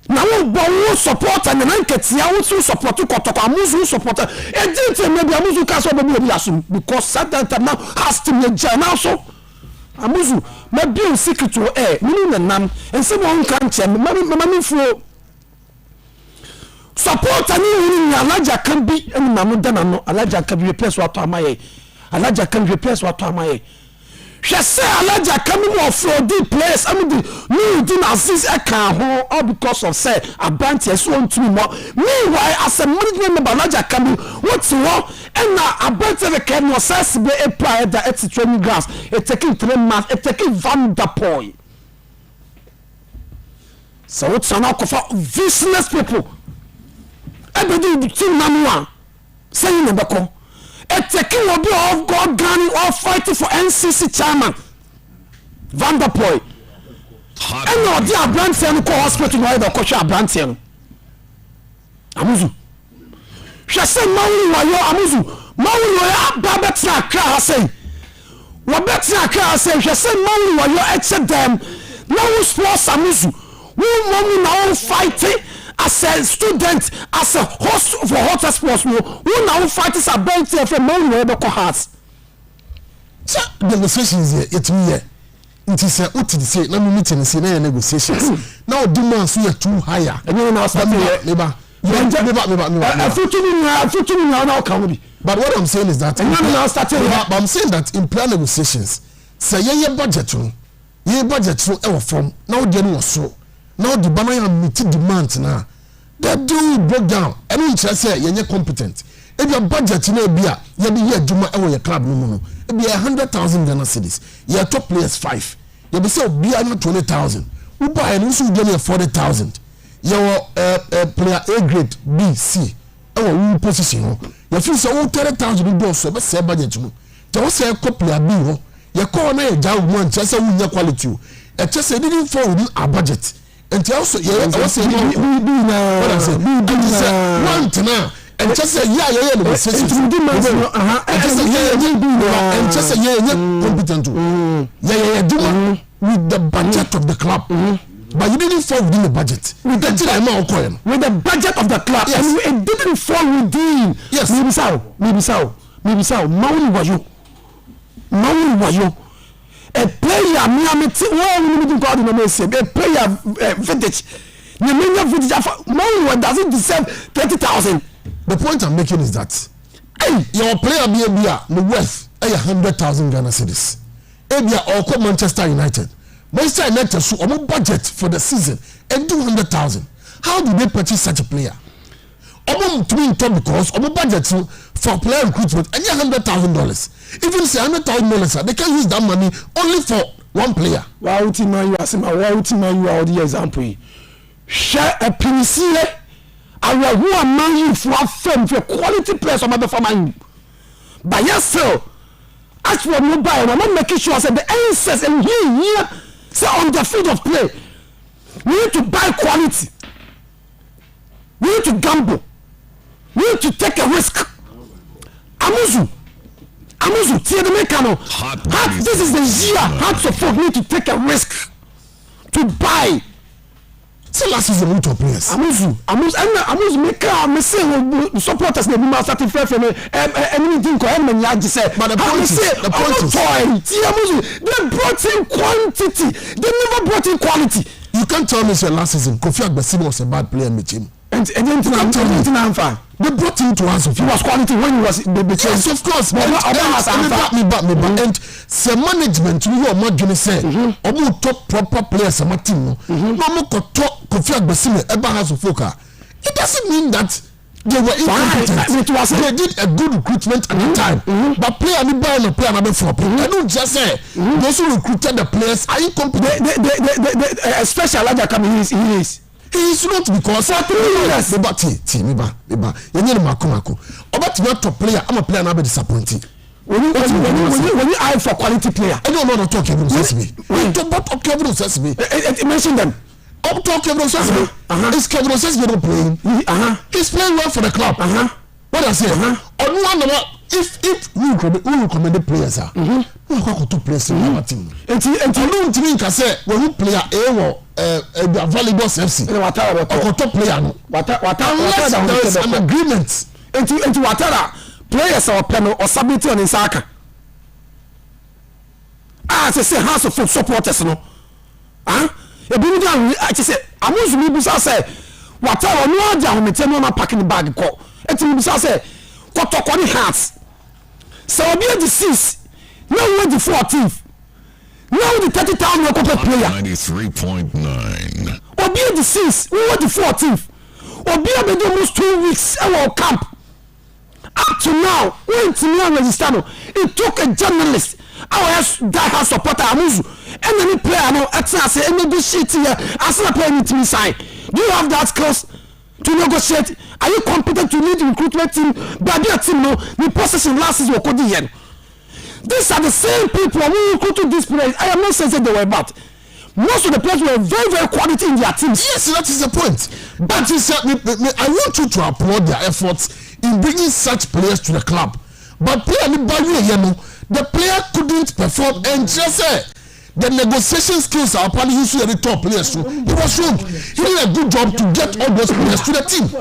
Now we support and then get also support to Kotokamuzu support. And then maybe Amuzu can so maybe assume because certain time now has to be now so amuzu ma bio secret o mini na nam ense mo nka nche ma me fuo support ani wuri nya alaja kan bi eni na no dana no alaja kan bi replace wato amaye alaja kan replace wato amaye hwe se alaja kan mo offroad place amudi no di na assist e kan ho all because of say abanti so ntumi mo meanwhile as a management member alaja kan what's wrong and abanti the can no sense be a player that it's training grounds it taking 3 months it taking Van der Poel so what's an for business people everybody team namwa saying nebeko it taking will be of God gunning or fighting for NCC chairman Van der Poel and no dia brand say no hospital no either coach brand say no amuzu hwe say mawu wayo amuzu mawu wayo ababetra kra say wabetra kra say hwe say mawu wayo eche dem no sports amuzu we money now fighting as a student as a host for hotter sports no we now fight is about for mawu wayo be ko heart so the negotiations here it me here it is a what to say na me meeting say na negotiations now demand so too higher and you now start neighbor but what I'm saying is that but I'm saying that in plan negotiations say ye budget no e from now dey no so now the banana meet demand na they do break down and you say ye competent if your budget na bia ye be ye adwuma e wo your club no no e be 100,000 Ghana cedis ye top players 5 ye be say bia no 20,000 who buy no so dey 40,000 your player A grade B C our position no you feel so 30,000 do so be say budget no te wo say ko player B ho you call na e jaw mo nche say wunya quality o e che say didn't fall within our budget and also you say B na what I say want na and just say yeah negotiations and just say yeah competent yeah do with the budget of the club. But you didn't fall within the budget. With the budget of the club, yes. And it didn't fall within. Yes. Maybe so. Maui was you. A player, a player vintage. Maui doesn't deserve 30,000. The point I'm making is that your player be the worth 100,000 Ghana cedis. Or call Manchester United. Manchester United so on budget for the season and 200,000. How do they purchase such a player? Because budget for player recruitment and $100,000. Even say $100,000, they can use that money only for one player. Why would you are the example? Share a PCA. I will among you for a firm for quality players on the farm. But yes, sir. As for mobile, I'm not making sure that the answers and here. So on the field of play, we need to buy quality. We need to gamble. We need to take a risk. Amuzu, see the mechano. This is the year. Hearts of folk need to take a risk to buy. So last season we top players. Amuzu make me say supporters they be satisfied for me. Anything ko em nya ji say. But the point is, they brought in quantity. They never brought in quality. You can't tell me say last season Kofi Agbesimo was a bad player in the team. And then they brought him to us. He was quality when he was the yes, of course. But and say management we are not gonna say omo top proper players on my team no omo ko top Kofi Agbesimo eba has of foka. It doesn't mean that they were incompetent. They did a good recruitment at the time. But player ni buy no player na be flop. I don't just say those who recruited the players are incompetent. Especially Alaja Kami, he is not because yes. You need Mako. About your top player, I'm a player now be disappointing. When you eye for quality player, I don't know what talk everyone says to me. What talk everyone says to me? Mention them. Up talk everyone says to me. Is Kevin says you're not playing? He's playing well for the club. What I say? On one if we recommend the players are we go to players in our team. And don't think I say when we player a valuable FC. What top player no. What there is an agreement. Into Watara players or panel or submit on Isaka. as I say House of Folk supporters no ebi mi down I say Amuzu mi bisa say wata onu aja ho mete no na packing the bag ko eti mi bisa say kotoko ni hearts so obi the 6 now we the 14th now the 30,000 okopɛ player 93.9 obi the 6 we were the 14th obi abedi almost 2 weeks our camp up to now when Timian register no it took a journalist our die supporter Amuzu and any player no say any this shit here as a player need to sign. Do you have that skills to negotiate? Are you competent to lead the recruitment team? But their team no the possession last is what here. These are the same people who recruited these players. I am not saying they were bad. Most of the players were very, very quality in their teams. Yes, that is the point. But I want you to applaud their efforts in bringing such players to the club. But the player couldn't perform and just say the negotiation skills are probably usually the top players. So he was shown he did a good job to get all those players to the team. So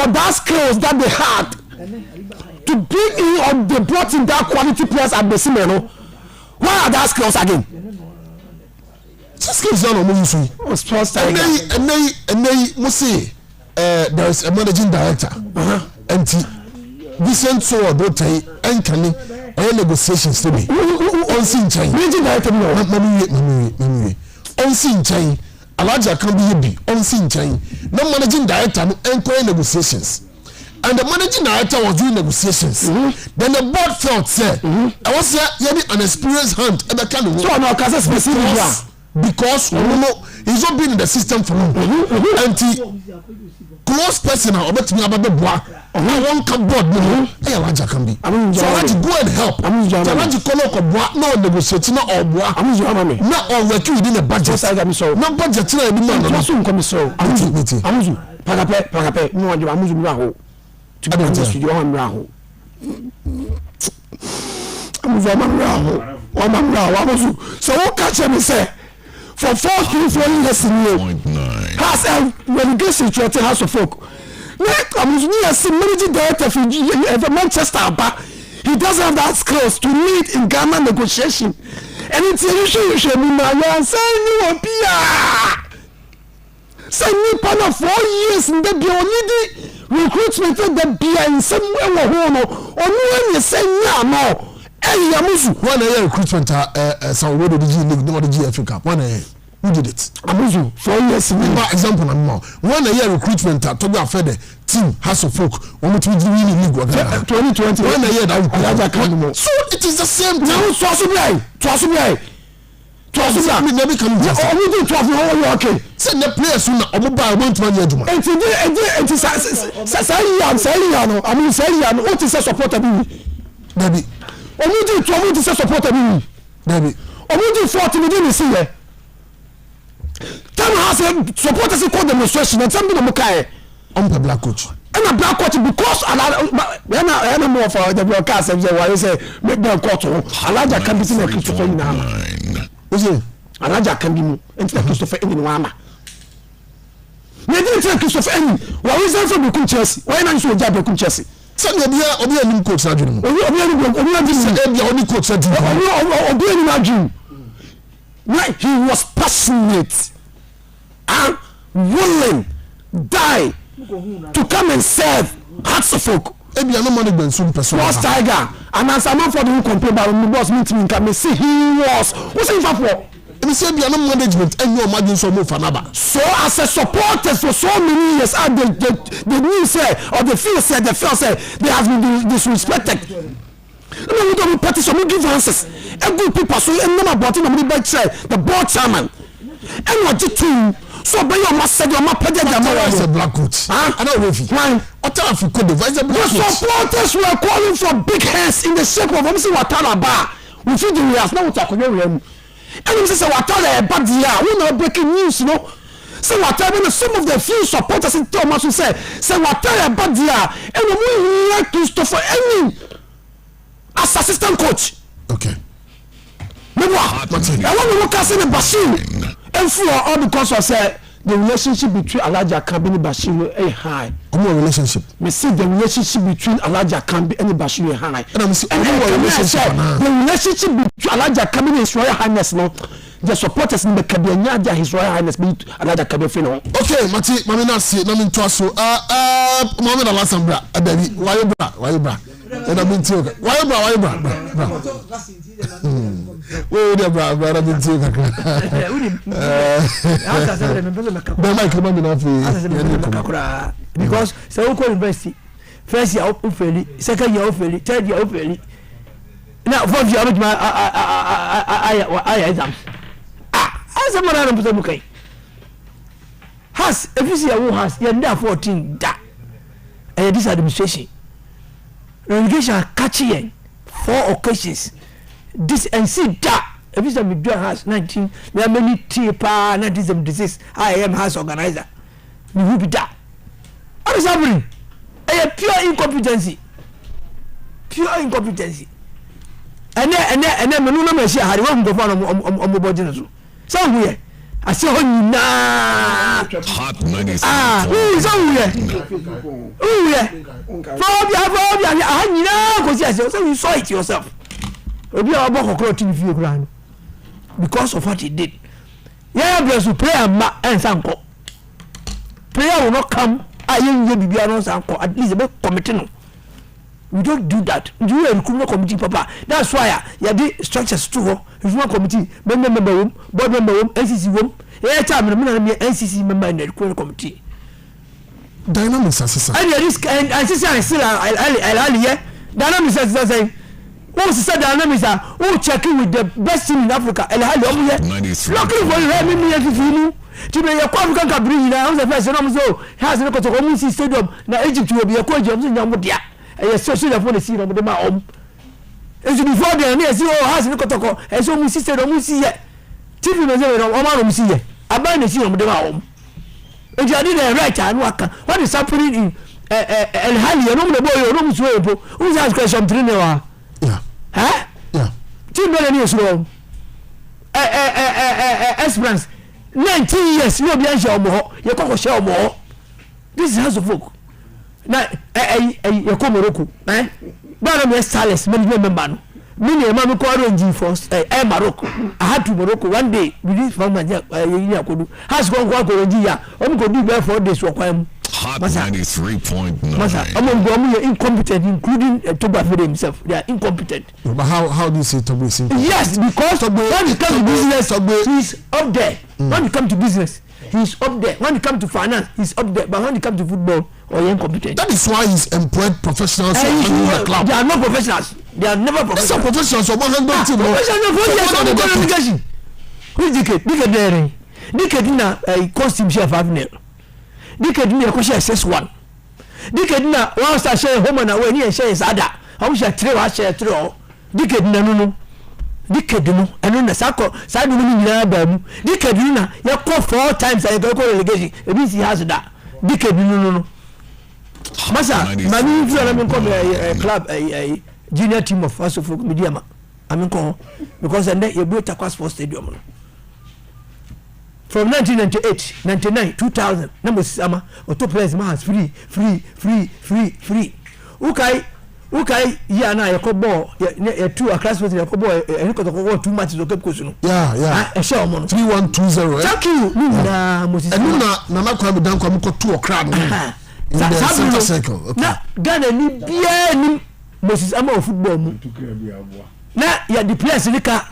that skills that they had to bring in or they brought in that quality players at the Simeno. Why are that skills again? Skills are not moving. And they must say there is a managing director. And Vincent so don't tell and can negotiations to me on sin chain. Managing director on sin chain. Alaja can be on sin chain. No managing director and negotiations. And the managing director was doing negotiations. Then the board felt said, I was here an experienced hand and the kind of so no because he's not been in the system for long. And he close person or bet me about the boy. One can board no. Hey, Alaja can be. So Alaja go and help. Alaja call up no negotiating or boy. Not all working within the budget. No budget. Amuzu pagape no anje Amuzu mi aho. To be honest with you, I'm aho. Amuzu so what catch me say for 4 years in year has a relegation to the House of Folk. Amuzu is managing director for Manchester, but he doesn't have that skills to lead in Ghana negotiation. And it's you should me now say you say me partner 4 years in the only recruitment the beer in somewhere or when you say no. Hey, Amuzu, one year recruitment some what did you league no the GFA Cup one year who did it? Amuzu 4 years in example now 1 year recruitment to go after the team House of Folk when to win the league 2020 1 year that so it is the same thing now trust me never can do okay send the players who are mobile won't man your juma and I mean say what is a supporter baby Omuji 12 is a supporter baby Omuji 40 within the sea Time has a supporters called demonstration and something on Mukai on the black coach and a black coach because I more for the broadcast and why you say make them court Alaja can be seen a Christopher in Alaja can be into Christopher in Wama. They didn't say Christopher N. Why is that from the Chelsea? Why not so job with Chelsea? Send Obi a new coach na dream. Obi only coach na dream. Obi na dream. He was passionate and willing die to come and serve Hearts of Folk. Ebi no management so person. Was Tiger and as a man for the complain about the boss meeting can see he was. What's in for? Ebi say ebi no management and your margin so move fanaba. So as a supporter for so many years and the news say or the feel say they have been disrespected. No, we don't petition, we give answers. A good people so and number bought in the board chairman. And what you do so by your must say your map is a black coach. I don't know if why Otafi could devise a black coach. Supporters were calling for big hands in the shape of Watala bar. We feel we have no talk. And we say Watala bad year. We know breaking news, you know. Say Watala some of the few supporters in Thomas who say Watala bad year. And we like Christopher Enin as assistant coach. Okay. I want to look at the Bashir and for all because I said the relationship between Alhaji Akambi and Bashiru is high. Omo relationship. Me see the relationship between Alhaji Akambi and Bashiru is high. And I'm saying the relationship between Alhaji Akambi and His Royal Highness no. The supporters in the Kabiyanya His Royal Highness be Alhaji Akambi fino. Okay, Mati, mami na see, na mi ntwa so. Mohammed Alhassan bra, Adabi, why you bra? And I mean to why you bra? Where the bra, I mean to because so call university first year fairly, second year fairly, third year fairly. Now fourth year I exams. As a man of the book. Has if you see a woman has you're 14 da. And this administration. Relegation catching 4 occasions. This and see that if it's a midwife has 19, there are many TPA 1976 IAM has organizer. We will be that. What is happening? A pure incompetency. Pure incompetency. And then no no see how you go on mobile. So we I say on na Hot 96. who is on we so you saw it yourself. Obi about TV ground because of what he did. Yeah, bless you, prayer and sanko. Prayer will not come. I ain't be at least about committing. We don't do that. You are a committee, Papa. That's why you did structures too. If you want committee, member room, board member room, NCC room, every time I'm NCC member in the committee. Dynamics assessor. And risk and assessor is still here. Dynamics assessor saying, who's the dynamics are who checking with the best team in Africa? And how long here? Looking for you, let me to be a African Cabrini. I'm the first one. So has a community stadium. Now Egypt will be a coach of Yamudia. And you're so sure of what they see on the home. And before they are see all has no protocol, and so we see don't see yet. TV was there on see yet. I buy the see on the home. And you did a right and work. What is happening in El Hali? You know the boy, you know who's asked question trainer. Yeah. Huh? Yeah. 2 million years wrong. Esperance. 19 years, you be answer more. You can't share more. This is house of folk. Na you come Morocco, eh? But I'm Salis, many member. Many a man called NG for Morocco. I had to Morocco one day with this from my Yakudu. Has gone walk on Gia. I'm going to do 4 days for him. Hot 93.9. I'm going incompetent, including Tobago himself. They are incompetent. But how do you say Tobago? Yes, because when it comes to business, he's up there. When it comes to business, he's up there. When it comes to finance, he's up there. But when it comes to football, incompetent. That is why he's employed professionals in the club. They are not professionals. They are never professionals. Some professionals are professionals. Who is Dickett there? Dickett na costume share 5 nil. Dickett na share SS1. Dickett na one star share home and away near share is other. How share 3 or share 3. Dickett na no. Dickett no. And then the sako side no ni na ba mu. Dickett na you call 4 times and you go relegation. It means he has that. Dickett no. Masa, mami fi ala me come club junior team of First of Mediama. I mean come because and you built Takwa Sports Stadium. From 1998, 99, 2000, number sama auto players man free. Okay ya na yako ball ya 2 a class with yako ball e ko to 2 matches o keep no. Yeah. E show mo 3120. Thank you. Na Moses. Na kwa bidan kwa mko 2 o'clock. In the center circle. Okay. Na Ghana ni bia ni Moses ama football mu. Na ya the players lika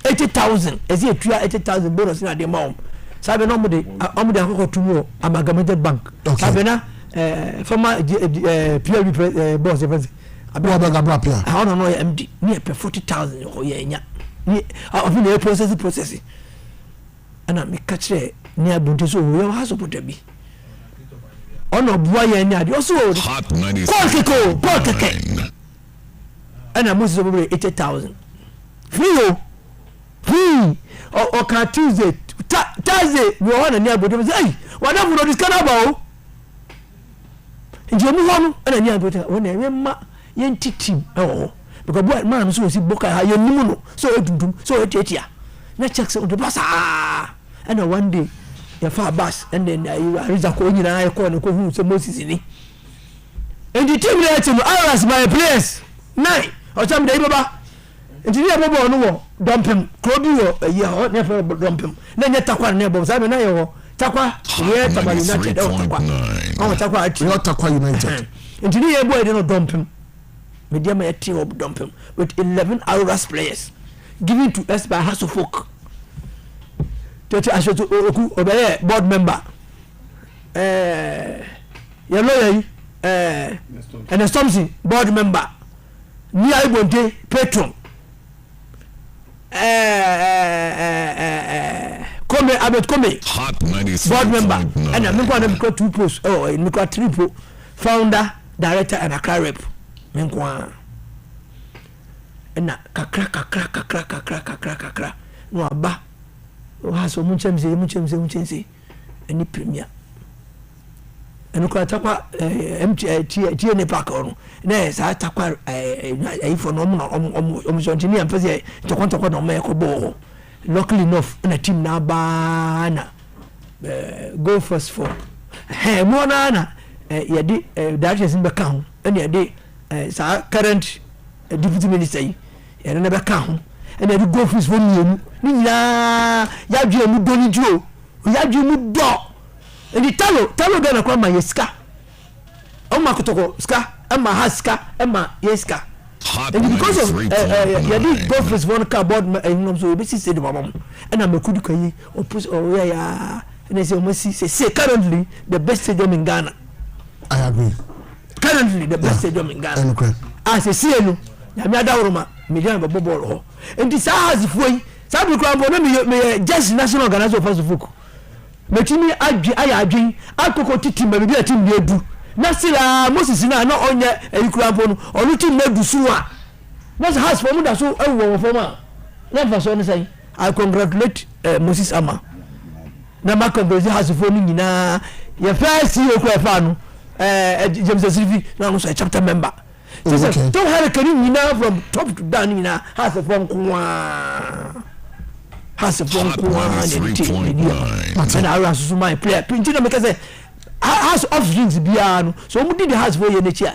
80,000. Ezi etua 80,000 bonus na de mom. Sabe no mo de akoko tumo Amalgamated Bank. Sabe na former PLB boss defense. Abra player. I don't know MD. Ni pe 40,000 ko ye nya. Ni of the process. Ana me catch ni abunte so we have support bi. Ono bua ya ni ade also Hot 96. Paul Keke and I'm most over 80,000 free or can Tuesday Thursday we want near but hey what have this canaba nje mu hono na near but when e ma yenti team because boy man so si boka ha ye nimu no so edundum so etia na check say on the pass and one day yɛfa bus ɛnna ariza kɔ nyinaa yɛkɔ ne kɔ hu sɛ Moses ni nti team na team Aras my players 9 ɔsam de ibaba nti ne yɛbɔbɔ no wɔ dɔmpem kuro bi wɔ ayi hɔ ne yɛfɛ dɔmpem na nyɛ takwa ne yɛbɔ saa na yɛ wɔ takwa yɛ Takwa United takwa ati Takwa United nti ne yɛbɔ yɛ no dɔmpem media my team of dɔmpem with 11 Aras players given to us by House of Folk tete ashoto oku obeye board member your lawyer and Thompson board member ni Aibonte patron Kome Abet Kome board member and I'm going to 2 posts me got 3 posts founder director and Accra rep me kwa na kakra no aba wa so munchemse any premier eno kwa takwa MT ne park ono na sa takwa for no so ntini ampese tokon no me ko bo luckily enough na team na ba na go first for mo na yedi directors in back ho na yedi sa current deputy minister yi yɛne ne bɛka ho ɛna yɛde go first for mienu ne nyinaa yɛadwe mu dɔ ne duo yɛadwe mu dɔ nti talo dɔ na kora ma yɛ sika ɔma kotoko sika ɛma ha sika ɛma yɛ sika and because of yɛde go first for no car board ɛnom so yɛbɛsi sɛ de mama mu ɛna makudi kayi opus ɔyɛya ɛna sɛ ɔmasi sɛ currently the best stadium in Ghana. I agree. Currently the best stadium in Ghana. As a CNO yàmi adawuruma median bɛ bɔ bɔɔlu hɔ nti saa hazifuo yi saa bi kura bɔ ne mi just national organizer of asofoko mɛtumi ayɛ adwin akoko ti team baabi a team bi edu na sila Moses na ɔnyɛ ɛyi kura bɔ no ɔno team na edu so a na sɛ house fɔm da so ɛwɔ wɔ fɔm a na nfa so ne sɛn I congratulate Moses Ama na ma congratulate hazifuo no nyinaa yɛ fɛ si okura ɛfa no James Asirifi na ɔno so chapter member. Okay. Don't have a career now from top to down now. Has a phone has a phone and I was my player. Pinchina because has off drinks beyond. So we did the house for your nature.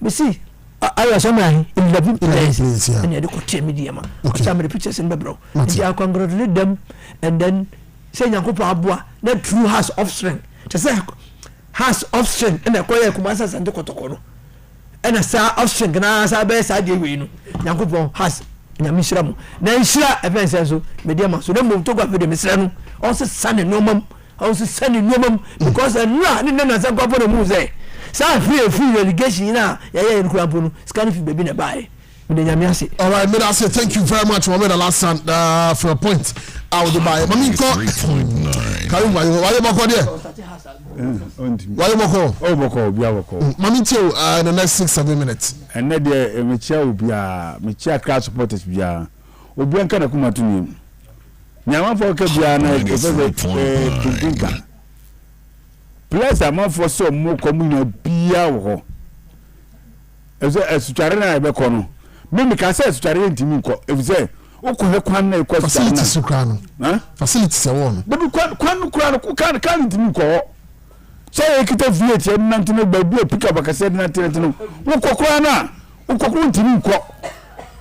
We see I was somewhere 11 places and you could media. Some of the pictures in the bro. I congratulate them and then say Yankopa Abua, that true has offspring. To say has offspring and the Koya Kumasas and the Kotokoro. And a sa offspring na sa be sa de we no Yankopon has na misra mu na nsira efen senso media ma so dem mo to gwa fe de misra no also sane no mam because na ni na sa gwa for mu say sa free relegation na ya nkurampo no scan fi baby na bae me nyame ase. All right, me say thank you very much Mohamed Alassane for a point out the buy mami ko Karim why boko there why boko mami tell in the next 6-7 minutes and na there me chia obia me chia class supporters bia obi anka na kuma tuni nyama for ka bia na e tinka plus am for so mo community bia wo esutware na be ko no me ka say esutware ntimi nko e say ukọ kwan na ekọ facilities kura no facilities e won bebi kwan kura no kan ntimi nko so e kita viet e nanti no ba bi pick up akase nanti no ukọ kura na ukọ ntimi nko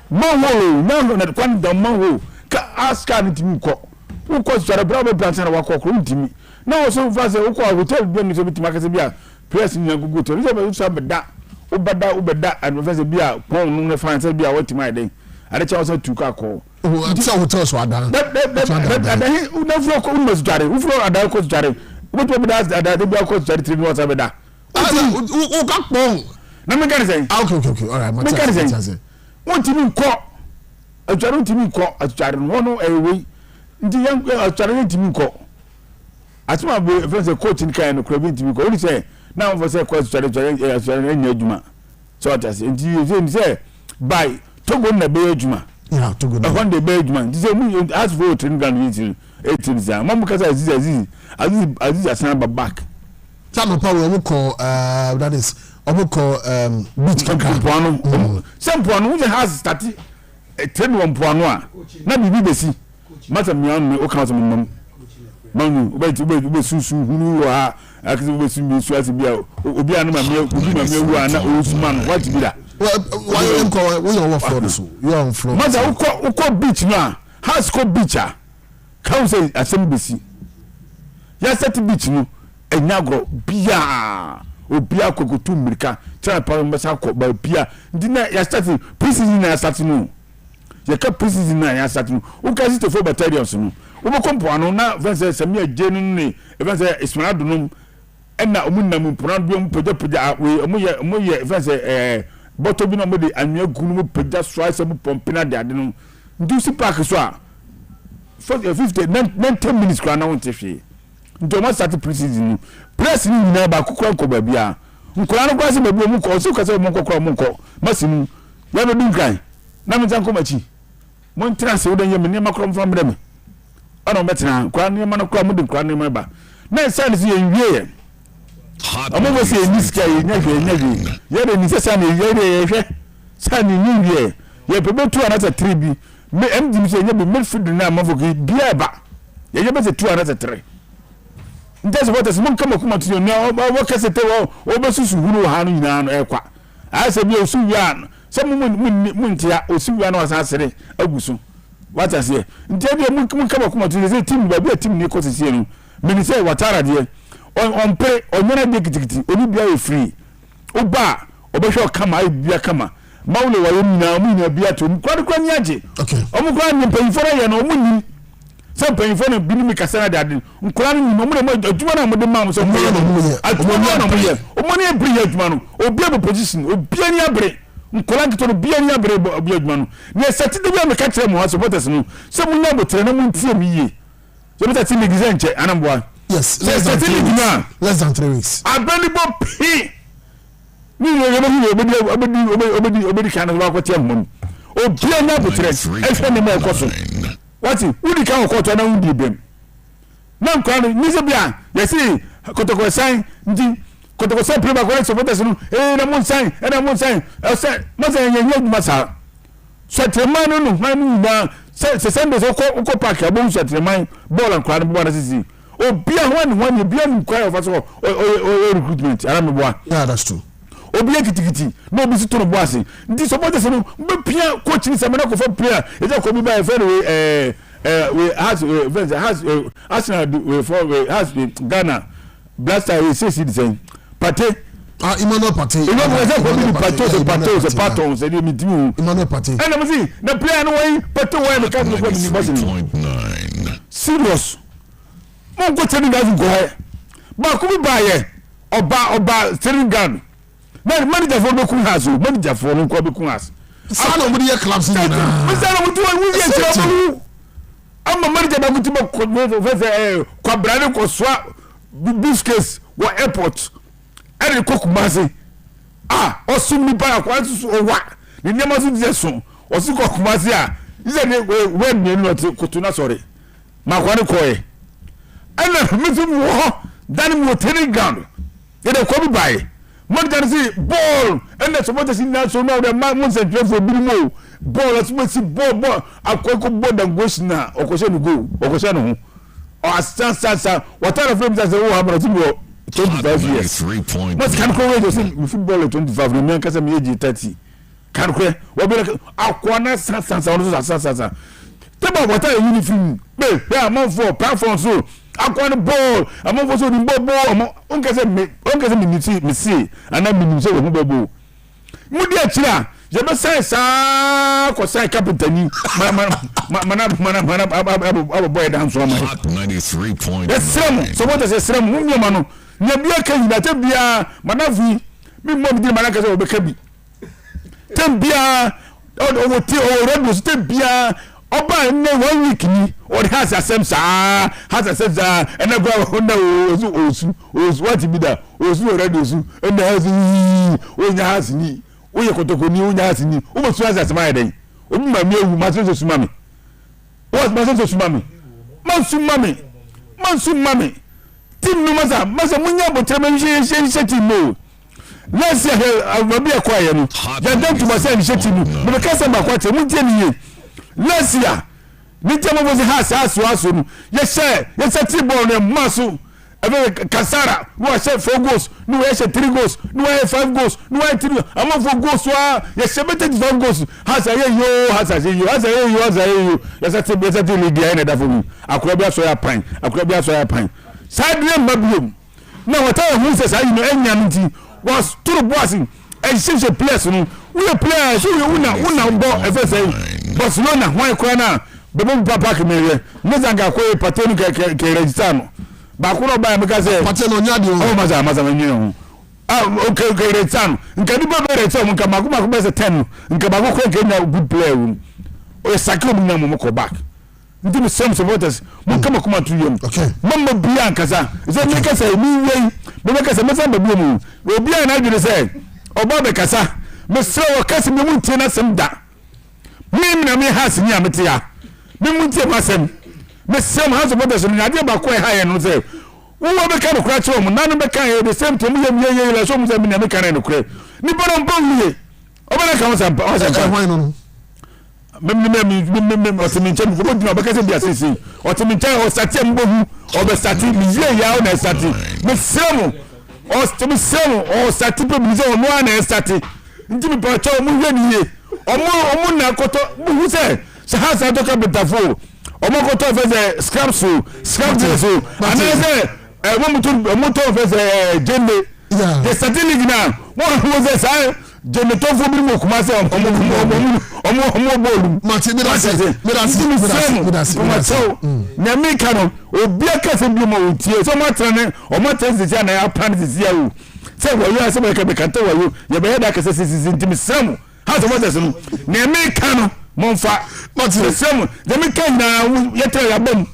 manwo na kwan da manwo ka aska ntimi nko ukọ sare bra be plan na wakọ ntimi na wo so fa say ukọ hotel bi no so bitima akase bia press ni agugu to so be so beda ubeda and fa say bia pon no na fa say bia watima den ade cha so tuka ko so hotel so adan adahi unafro ko umas jare ufro adan ko jare ubeto be da de bia ko jare 3 minutes abeda o ka pon na me kan say okay all right me kan say wontimi ko ajare wontimi ko ajare no ewe ndi yan ajare wontimi ko atuma be fa say coach ni kan no kro bi ntimi ko oni say na for say ko ajare nya adwuma so atase ndi say by Togo na be adwuma yeah Togo na one day be adwuma ndi say mu as for train ground 18 za mamu kasa aziz asan back Chano power we call that is call beach Campuano Sampuano we has start train one puano a na bibi besi mata mian me o kan so mum manu ube susu hunu wa akisi ube su asibia obi anu ma me wu ana osman what be that why you go we on floor so you on floor maza uko beach na house ko beach a kan say asembesi ya set beach no enyagro bia obi akokotu mirika try pa mbasa ko ba bia ndina ya start preseason na start no ya ka preseason na ya start no o ka sit for battalions no o mo kompo anu na vense samia jenu ni vense ismail dunum enna omunam pran bi pejapja we omoye vense boto bi na mo de anwa gunu mo peja soa se mo pompina de ade no ndusi park so a 10 minutes kwa na wonte hwe nto mo start preseason press ni nyina ba kokora ko ba bia nkora no kwase ba bi mu ko so kase mo kokora mo ko masinu ya be dunkan na me tanko machi mo ntra se wodan ye me ne makoro mfa mre me ana metena kwa ne ma no kwa mo de kwa ne ma ba na san se ye wie amo bo se ni ska ye nya ye de ni se san ye de hwe san ni wie ye pe betu anata 3 bi me mdim se nya be midfield na mafoki bia ba ye be se 2 anata 3 ndese botes mun kama kuma tiyo ne o kasete o besusu huru ha no nyina no ekwa ase bi osu wi an se mun tia osu wi an wasasere agusu wata se ntia bi mun kama kuma tiyo se team ba bi team ne ko sisi no meni se watara de on pe onyana de kitikiti oni bia e free o ba o be hwe kama ai bia kama mawle wa yemi na mu na bia to kwa nyaje o mu kwa nyempa ifora ye no o munni se penfo na bi mi kasana de ade nkura ni mo mo aduma na mo de ma mo so mo ye o mo ni ebri ya aduma no obi abo position obi ani abre nkura nkito no bi ani abre obi aduma no ne seti de bi me ka kire mo supporters no se mo nya botre na mo ntie mi ye so be tati league zenche anamboa yes less than 3 weeks abelibo p ni obedi kana ba ko tie mo obi ani abotre e fe ne mo ekoso wati wudi kan ko to na wudi bem na nkwa ni se bia yesi kotoko san ndi kotoko san prima ko supporters no na mon san na mon san mo san yenye duma sa Sweatman no na se send so ko park abon Sweatman ball and crowd bo na sisi obi a one bia nkwa of so o recruitment ara me boa yeah that's true obi kitikiti no obi sito no boase ndi supporters no be pia coach ni se me na ko for player e je ko bi ba e we has Arsenal has Ghana Blaster is the same Pate Emmanuel Pate Paton c'est des midiou Emmanuel Pate and I'm see the player no way Pate way me can go ni boss serious mo go tell you guys go ba ko bi ba ye oba Senegal na manager for no kun has manager for no ko bi kun has sana mo dey clubs ni na mo sana mo do we ye ama manager ba kuti ba ko fese kwa brand ko swa biscuits wa airport ere ko kumase osumi ba kwa su owa ni nyama su je so osu ko kumase ize ne we ni no ti kutuna sore ma kwa ni ko e ana mitu wo dan mo training ground e de ko bi bai manager say ball and the supporters in that so now the man wants to play for Bilmo ball as we see ball akoko ball dan go na okose no go okose no o asansa whatever frames as we have to go 25 years but can go we say football 25 no man kasa me age 30 can go we be akwana sansa no sansa teba whatever uniform be ya man for platform so akwana ball amon fo so ni ball on kase me see ana me so wo babo mudi akira je be sai sa ko sai captain mana abo boy dance o mai 93.9 so what is esrem mu ma no nya bia kan na te bia manafi mi mo bi mana kase o be kabi tem bia o wo ti o radio te bia oba ne 1 week ni or has assembly and go na osu what be that osu already osu and has onya has ni oye kotoko ni onya has ni o mo su has asema den obi ma mi ewu ma so su mami what ma so su mami man su mami team no masa munya botre ma she team no let's say abi akwa ye no ya dem to ma say she team no me ka say ma kwa te mu tie ni ye let's see ni jama wo se aso no ye se tibol ne maso ebe kasara wo se 4 goals no we se 3 goals no we 5 goals no we 3 ama 4 goals wa ye se bete 5 goals hasa ye yo ye se te league ya na da fomu akura bia so ya pan sadre mabiom na wata hu se sai no enya nti was turu boss e se players no we player so we una bo efe say Barcelona hwan kwa na bebo papa kemere mezanga ko patenu ke register no ba ko no ba me ka say patenu nya de o maza menye ho okay register no nka di bebe register mo nka makoma ko be 10 nka ba ko ke nya good player wo o sakro mu nya mo ko back nti me some supporters mo kama kuma tu yem mama bia nkasa ze me ka say mi wei me ka say me san ba bia mu obi a na dwene say oba be kasa me sre wo kasa me mu tie na sem da mi na me has ni amete ya me mu tie masem me sem has supporters ni ade ba ko ha ye no say wo be ka no kra che mo nanu be ka ye the same time ye la so mo say me na me ka no kra ni ba no bon ye oba na ka mo sam o sam why no me otiminchen ko dina ba kase dia sisi otiminchen o sati mbo hu o be sati mizie ya o na sati me semo o sati pe mizie o no na sati nti me pa cha mu hwe ni ye omo na koto hu se ha sa to ka betafo omo koto fe ze scrap so anese mo to fe ze jende the sati league na mo ze sai jende to fo bi mo kuma se omo bolu mati me that's na me kano obi aka se bi mo otie so matrane o matrane se na ya pan se ya o se wo yo se be ka be kanta wo yo ye be da ka se ntimi sam ha so matrane no na me kano monfa mati sam de me kan na ye tra ya bom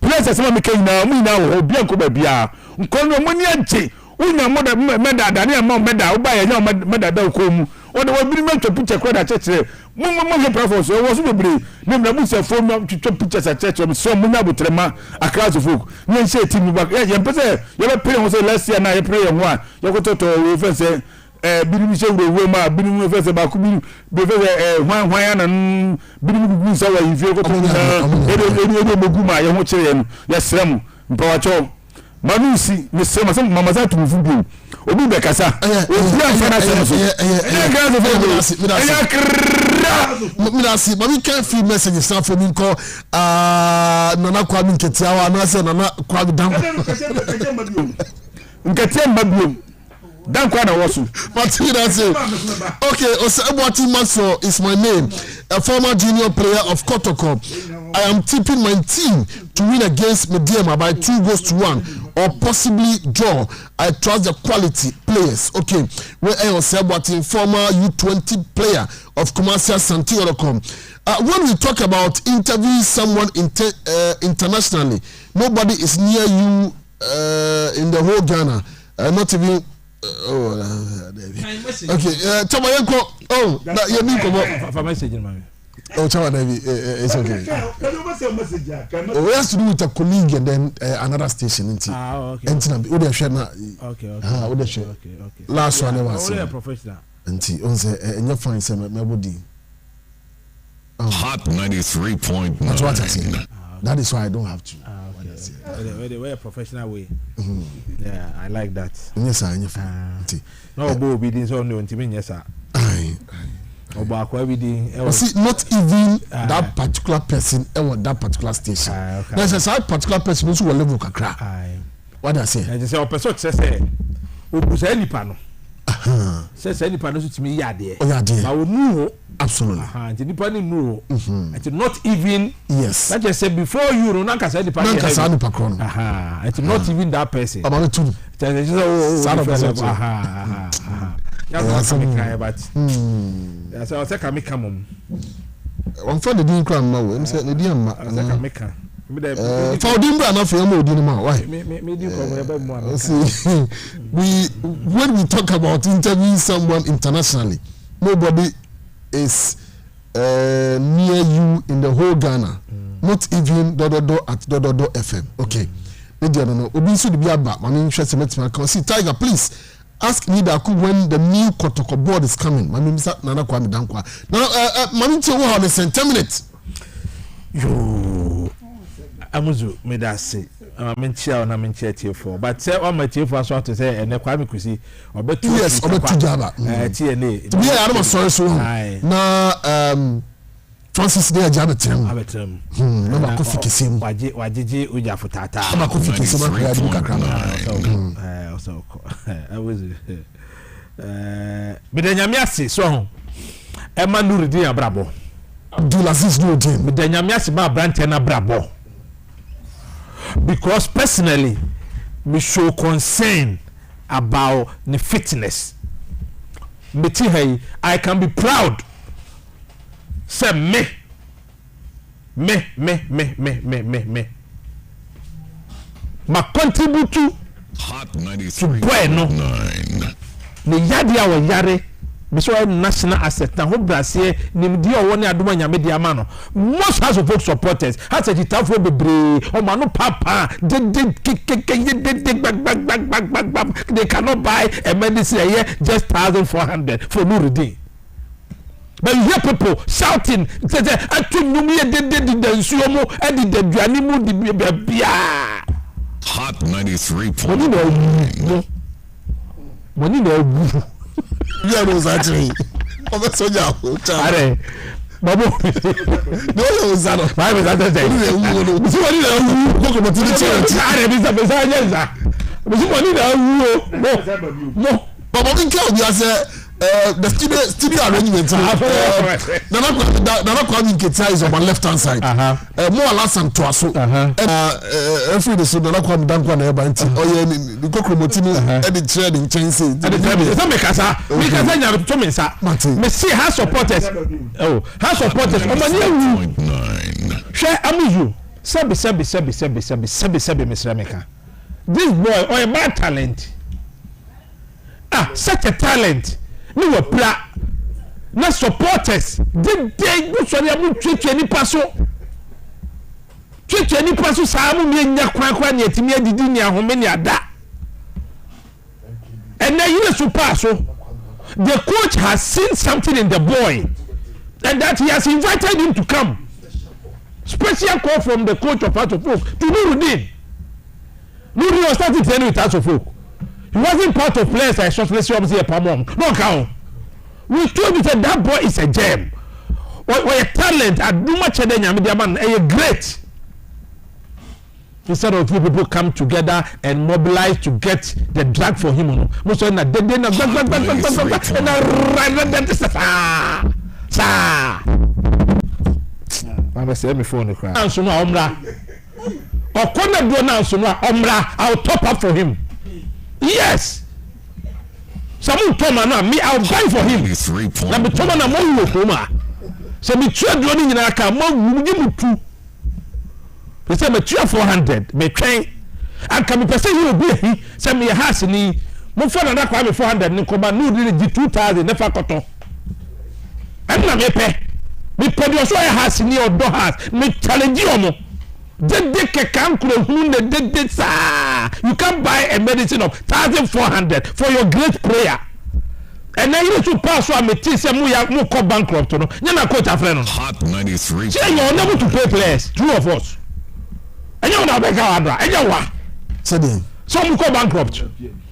place se me kan na mu na wo obi anko ba bia nkono mo ni age unya moda meda da ne ma meda wo ba ye nya meda da ko mu o de wo bi me twa picture ko da chechire mo he preference wo so bebre ne na mu se fo me twa picture sa chechire so mo nya botrema akrazo folk nye se team back ye pese ye be pray ho so last year na ye pray ho a ye ko toto we fe se biri mi se wo ma biri mi fe se ba ku biri be fe hwan ya na biri mi gugu sa wa yi fe ko to na e mogu ma ye ho kire ye no ye srem mpawa cho manusi me sema sem mama za tu fubu obi be kasa obi afana sem so mirasi mami can feel message stand for me call nana kwa mi nketiawa na se nana kwa dam nketia mabio dan kwa na wosu okay Osebwati Maso is my name, a former junior player of Kotoko. I am tipping my team to win against Mediema by 2-1 or possibly draw. I trust the quality players. Okay, where Osebwati, former U20 player of Kumasi Santiorocom. When we talk about interviewing someone internationally, nobody is near you in the whole Ghana, not even. Okay, Chama Yanko. Oh, that you need to for message, man. Oh, Chama David, it's okay. We have to do with a colleague and then another station. Okay. Okay. Last one, only a professional. And you're fine, sir. My body. Hot 93.9. That's what I say. That is why I don't have to. Way a professional way. Yeah, I like that. Yes, sir. No, Bo be this on the yes, sir. See, not even that particular person or that particular station. There's a side particular person who will level kakra. What I say? I just say, person say, Obusa any panel. Says any panel to me, yeah, dear. Oh, yeah, dear. I would know. Absolutely. Depending no. It's not even. Yes. Like I said before, you know, not say the person. It's not even that person. About it too. Yes, I say come come. One friend didn't cram now. I'm saying the dear ma. For Dimba enough for you, Dinama. Why? See, when we talk about interviewing someone internationally, nobody is near you in the whole Ghana, not even Dododo at Dododo FM. Okay, maybe I don't know. Obi so be about. I mean, share some can see Tiger. Please ask Nidaku when the new Kotoko board is coming. I mean, Mr. Nana Kwame Dankwa. Now, Mami, tell what the 10 minutes. yo amuzu me da se menchia na menchia tiefo but say o ma tiefo aso to say ene kwa mekusi obetu yes obetu jaba TNA to be I am sorry so na Francis de jaba tem no ba kofi kesim wajeje uja futata ba kofi kesim ba ya du kakra so I was me de nyame ase so ho e ma Nuruddin abrabo Abdulaziz Nuruddin me de nyame ase ba brante na brabo because personally me show concern about the fitness me I can be proud say me ma contribute to Hot 93.9 ne yade a wo yare me so national asset na ho brase nimdi o woni adoma nyame dia ma no most house of folk supporters has a jitafo bebre o ma no papa de they cannot buy a medicine a year just 1,400 for Nuruddin. But you hear people shouting atu numi de nsuo mo e de duane mu de bia Hot 93.9 money na ogu yeah no actually obe soja are babo no yo zano why was that say no so money na ogu go mo ti che are bi sa nyenza money na ogu no babo nka obi ase the studio arrangement Nana Kwame Nketia is on my left hand side more Alasan Toaso every day so Nana Kwame Dankwa na eba nti oye ni kokromotini e dey trade in change e me kasa nya to me nsa me see how supporters how supporters o mani ewu hwe amuzu sabi Mr. Meka this boy or a bad talent such a talent ni wo pra na supporters dey go so ya mu twetwe ni paso saa mu me nya kwa na etimi adidi ni ahome ni ada and then you super so the coach has seen something in the boy and that he has invited him to come special call from the coach of Hearts of Oak to Nuruddin was starting training with Hearts of Oak. He wasn't part of players like Shortless Yomsi Pamon. No count. We told you that boy is a gem. Or a talent at Duma man, a great. Instead of you people come together and mobilize to get the drag for him. Most of them I'm say me phone cry. I'll top up for him. Yes. Some Toma na me I'll buy for him. Na me Toma na mo wo koma. Se me tua drone nyina ka mo mu tu. We say me tua 400 me twen. Aka me pese you obi hi se me house ni mo fa na kwa me 400 ni ko ba no really 2000 na fa koto. And na me pe. Me produce your house ni odo house me challenge omo. You can buy a medicine of 1,400 for your great prayer. And then you to pass one meeting say mu go bankrupt no. You na coach a friend. Hot 93. Say you are never to pay players, two of us. And you na beg Adra. And you wa. Say them. Some go bankrupt.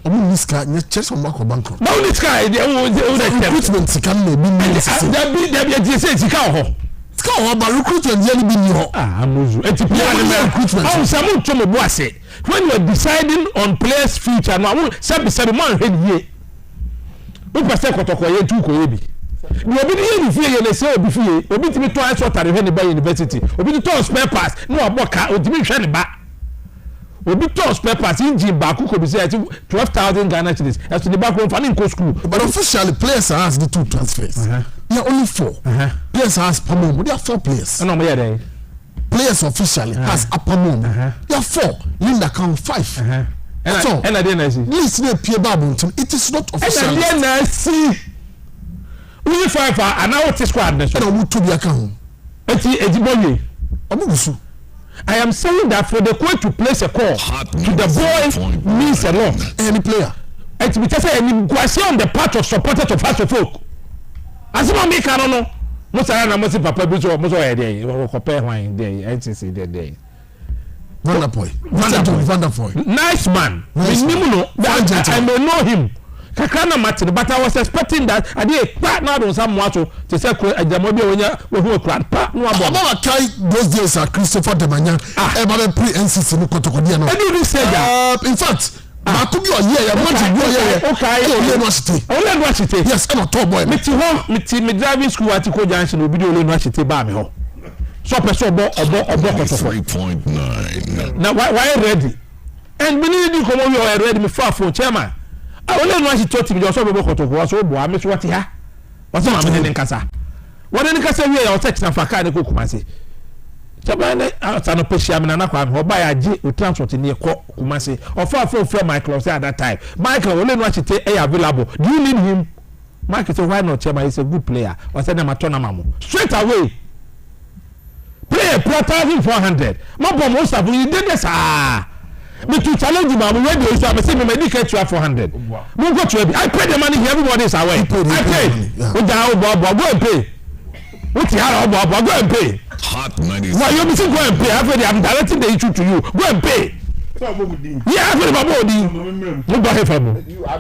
Omu niska nye church on go bankrupt. No niska recruitment can be necessary. There be a say sika ho. But recruitment really be new. Amuzu. When you are deciding on players' future, now seven man head here. We pass kotoko ye tu ko yebi. We obi ye ni fie ye le say obi fie. Obi timi to answer tare he ni ba university. Obi to spare pass. No aboka otimi hwe ne ba. Obi to spare pass engine ba ku ko bi say 12,000 Ghana cedis. As to the back one fan in school. But officially players has the two transfers. There are only 4. Players has Pamon. There are 4 players. No more there. Players officially has Apamon. There are 4. Linda count 5. That's all. And I didn't see. Listen, Pierre Babington. It is not official. And I didn't see. We 5 and now it is squad. And I would to be account. I am saying that for the coach to place a call to the boy means a lot. Any player. And to be tested and on the part of supporters of Hearts of Oak. As I make I don't know. Musa na Musa papa bi so Musa ya dey wo compare hwan dey NCC dey Vanderpoy. Nice man. I may know him. Kakana Martin, but I was expecting that I did part now on some water to say a Jamobi who cried. Those days are Christopher Demanya, ever pre NCC no Kotokodiano. I didn't say that. In fact, I could be a year, Only university. Yes, I'm a tall boy. Me driving school at Tico Junction will be the university by me home. So person about 3.9. Now why ready? And we need to come over here ready me far for chairman. I only know she told me just about Kotoko so boy me what here. What's my name kasa? What any kasa we are text na faka ne ko Kumasi. Chairman ata no pesia me na kwa me oba ya gi o transport ni ko Kumasi. Ofa from Michael say at that time. Michael only know she available. Do you need him? Michael say why not chairman? He's a good player. I said na matona mamu. Straight away. Play 4,400. My bomb most of you did this. Me to challenge you, I'm ready. So I'm saying, me medicate you 400. Move go to I pay the money. Everybody is away. I pay. Go and pay. What's the hell? Go and pay. Hot 90. Why you missing? Go and pay. I'm directing the issue to you. Go and pay. Yeah, I've heard about body. No buy for me. What's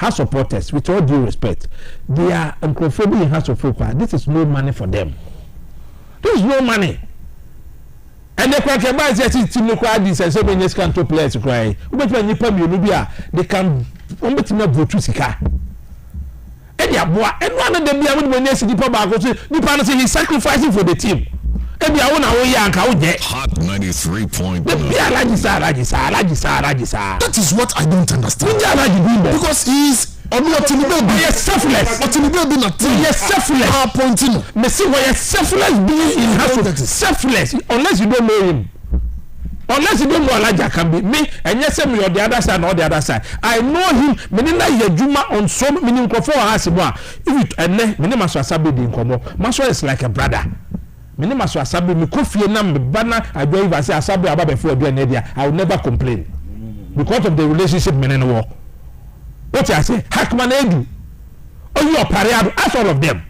the supporters, with all due respect, they are uncomfortable in house of folk. This is no money for them. This is no money. And the crack about team this and so many can to players cry. But when you pay they can almost not vote to Sika. And one of them when they see the papa he's sacrificing for the team. And the own Hot 93.9. That is what I don't understand. Because he's selfless. Selfless. Selfless being in house. Selfless. Unless you don't know him. Unless you don't know Elijah can be me, and yes, me on the other side or the other side. I know him. Menina Yejuma on so many for Hasibwa. If it and Minima Swasabi in Komo, Maswa is like a brother. Minima Swasabi, me coffee na me banner. I believe I say Asabi about before doing media. I will never complain because of the relationship men in the war. What I say, Hackman Edu, or you are Pariado, as all of them.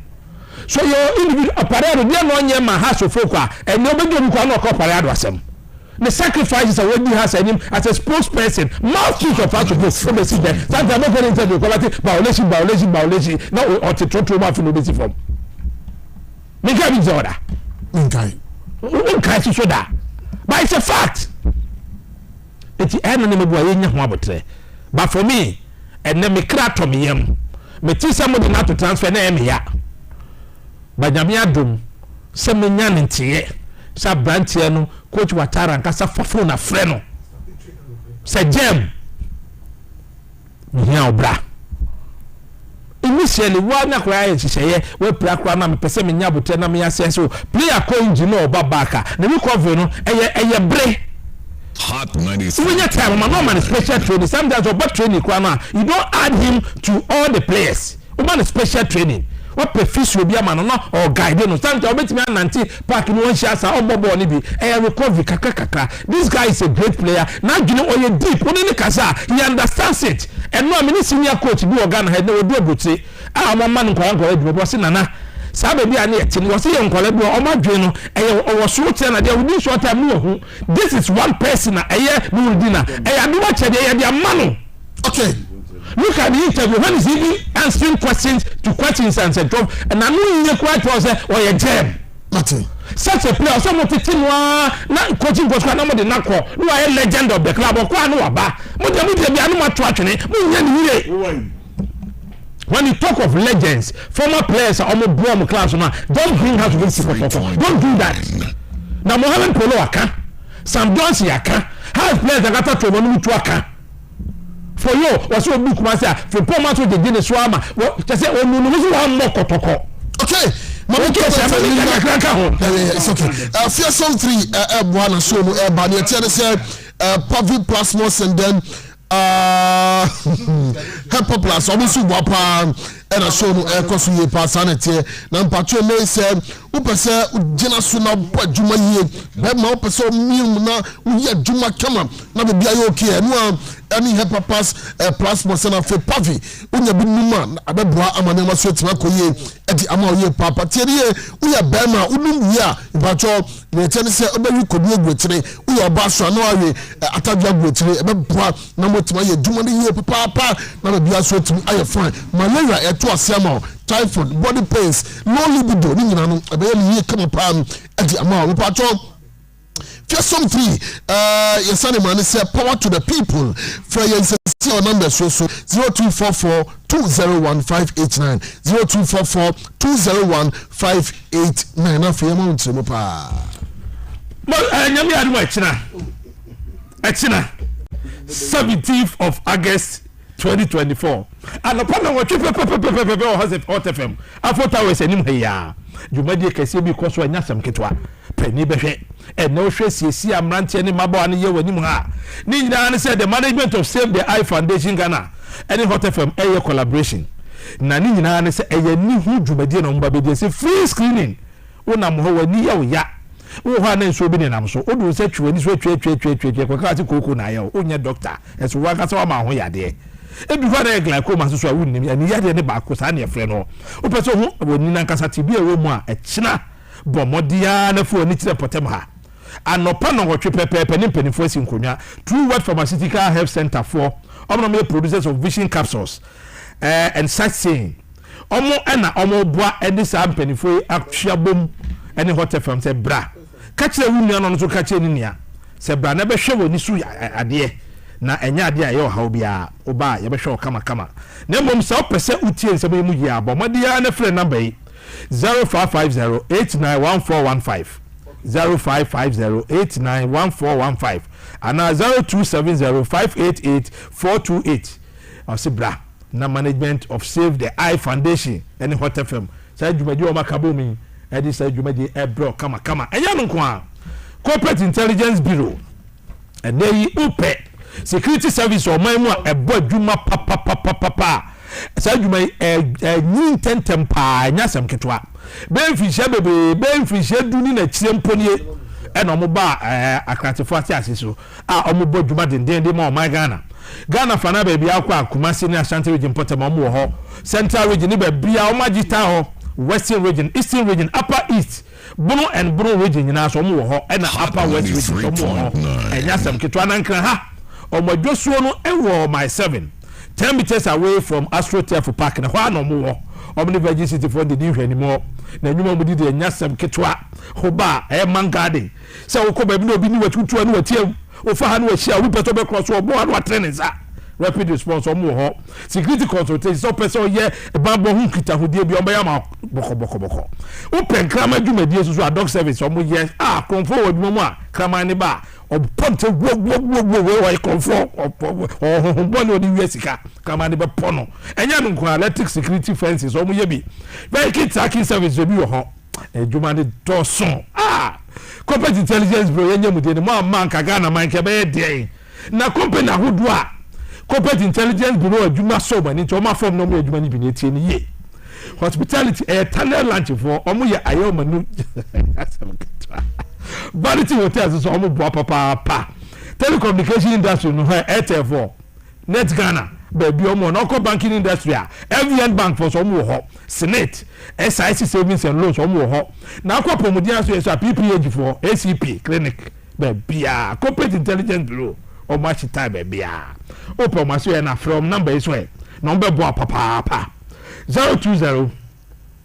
So your individual Pariado, they are not near my house of folk, and nobody can call Pariado as him. The sacrifices are when he has him as a spokesperson, mouthpiece of how to go from the city. Sometimes I'm not going to tell you, violation. No, or to try to mouth in the form. Make up his order. Okay, to show that. But it's a fact. It's the enemy of the but for me, and then me crack to me, me teach somebody not to transfer name here. But Jamia Dum, some yan in tea, some branchiano, Coach Watara and Casa Fafuna Freno. Say Jem, Mia Bra. Initially, one cry, she say, we play a crana, me person in Yabutena, me say so, play a coin, you know, Babaka, the new cover, and break. Hot 93. When you tell my normal special training, sometimes about training, you don't add him to all the players. Woman special training. What profession will be a man or guide? Sometimes I'll bet me an anti park in one shot or Bobo Nibi and recovery. This guy is a great player. Now you know all you deep. When in the casa, he understands it. And no, I mean, senior coach, do a gun head, no, do a good say. I'm a man who was in Nana. Sabe ani etini wose ye nkole bi o madwe no o so tie na de we short time no this is one person eye no di na ade wa chede ye dia mano. Okay, look at the interview when is he answering questions and said and I know you quite was or ye jam Martin. Such a player some of the team na coaching coach na mo de na ko no a legend of the club o kwa no aba mo de bi anu ma to atwene mo nya ni hire. When you talk of legends, former players are almost born class now. Don't bring her to this. Don't do that. Now Mohamed Polo aka, Sam Johnson aka, how players that got to one to aka. For you, what's your book master? For poor man to the Guinness Swama. Well, just say, oh, no, one more kotoko. Okay. It's okay. Fearsome 3, one and so Banya said, Pavi Plasmos and then Helper Plus, almost Wapa, ɛna show no ɛkɔ so yie paa saa na tie na mpatwo ne sɛ wopɛ sɛ gyina so na bɔ adwuma yie bɛma wopɛ sɛ ɔmiam na woyɛ adwuma kama na baabi ayɛ okay ɛno a ɛne hɛ papas plasmos na afei pavi wonya bi num a abɛboa ama nneɛma so atumi akɔ yie ɛde ama ɔyie paapa tie ne yie woyɛ bɛrima a wonum yie a mpatwo ne ɛkyɛ ne sɛ wobɛwi kɔdu aguakyire woyɛ ɔba so a na wawe atadwa aguakyire ɛbɛboa na motumi ayɛ adwuma no yie papaapa na baabi aso atumi ayɛ fine malaria ɛto ase ama typhoid body pains low libido ni nyina no ɛbɛyɛ ne yie kama paa ɛde ama wo mpatwo Fiasom 3 yesane mane say power to the people for your your number so 0244 201 589 0244 201 589 na fe ma untre mo pa nyame adu echina 17th of August 2024 and upon what you has a hot FM afota we senim heya jumadi kese bi koso anya sam ketwa pani behwe no hwe siesi amrante ne mabo ne ye wanim ha ni nyina ne say the management of Save the Eye Foundation Ghana any hot FM eye collaboration na ni nyina ne say eye ni hu jumadi no mba be say free screening wona mo ho wani ya wo ha na nso bi ne nam so odu se twani so twa kwa ka koko na ya onye doctor eso wa ka se wa ma ho ya de ebi fa na glaucoma so a wunnim ani ya de ne ba ko sa na efre no wo pese ho woni na nkasa ti bi ewo mu a echina bomodia na fo ni tire potem ha anopa no hotwe pepepe ne mpanifo asi nkonwa True Word Pharmaceutical Health Center for omo no producers of vision capsules and sightseeing omo na omo boa edi sa mpanifo ahwiabom ene hot FM se bra ka kire wunua no so ka kire ni nia se bra na be hwe woni su ade na enya ade aye ohaw bia oba ye be hwe kama na mom sa opese utie nsem mu yi abomodia na frɛ number yi 0550891415 0550891415 and 0270588428 osibra na management of Save the Eye Foundation and Hot FM say djumadi o makabomi e di say djumadi ebro kama enya no nko a Corporate Intelligence Bureau and dey upe security service o man mu a ebo adwuma papa say djumai nyi tentem pa nya sam ketwa benfisha bebe benfisha duni na chiremponie e no mo ba akratefo ati asiso a omo djuma dendende ma o my Ghana fana baby akwa Kumasi ni Ashanti region potem omo ho Central region ni baby a omagita ho Western region, Eastern region, Upper East, Bono and Bono region nyina so omo ho e na Upper West region omo ho enya sam ketwa na nkran ha omo dwosuo no ewo my 7 10 meters away from Astro Turf Park na hwa no omo ho omo ni Virgin City for the hwe ni mo na nyuma mo di enya sam ketwa ho ba e man garden se wo ko baby no obi ni watutu anu watie ofa ha no ahia wo peto be cross wo bo anu training rapid response omo ho security consultation so person ye babo hu kita hodie bi omba ya ma boko o pen krama dwumadie so a dog service omo ye konfo wadwuma mu a krama ne ba o ponte wo wa konfo o boni odi wiesika krama ne be pono enya no ko electric security fences omo ye bi vehicle tracking service bi wo ho dwuma ne doson Corporate Intelligence Bureau yenye mu de ne mo man ka Ghana man ke be de na company ahodo a Corporate Intelligence Bureau adwuma so ba ni to ma form no mo adwuma ni bi ne tie ni ye hospitality tunnel lunch for omo ye ayo manu Vanity hotels so omo bo papa telecommunication industry no Airtel for Net Ghana baby omo no ko banking industry FVN bank for so omo ho Senate SIC savings and loans omo ho na akwa promodia so PPH for ACP clinic baby Corporate Intelligence Bureau o match time baby o promotion na from number is where number bo papa 020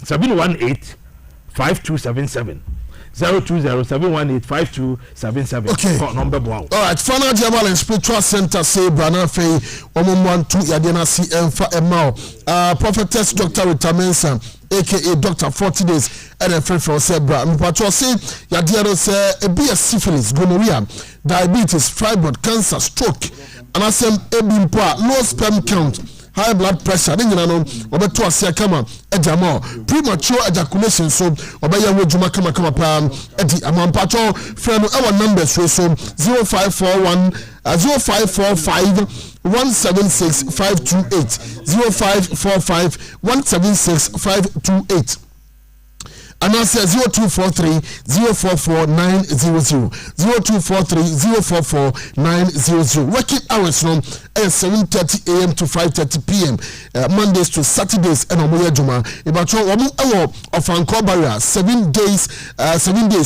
718 5277 020-718-5277. Okay. Number one. All right. Final Jabal and Spiritual Center say Brana Fay Omumwantu Yadena CM for Emao. Prophetess Dr. Rita Mensa, aka Dr. 40 Days, and a friend from Sebra. Mpatwa say Yadiero say a be a syphilis, gonorrhea, diabetes, fibroid, cancer, stroke, and asem ebimpoa, low sperm count. High blood pressure ni nyina no obeto asia kama ejamo premature ejaculation so obeya wodwuma kama pa edi amampacho friend no our number so 0541 0545 176 528 0545 176 528 and I say 0243 044 900 0243 044 900. Working hours from 7:30 a.m. to 5:30 p.m. Mondays to Saturdays and Omoya Juma. About of Anko Barrier 7 days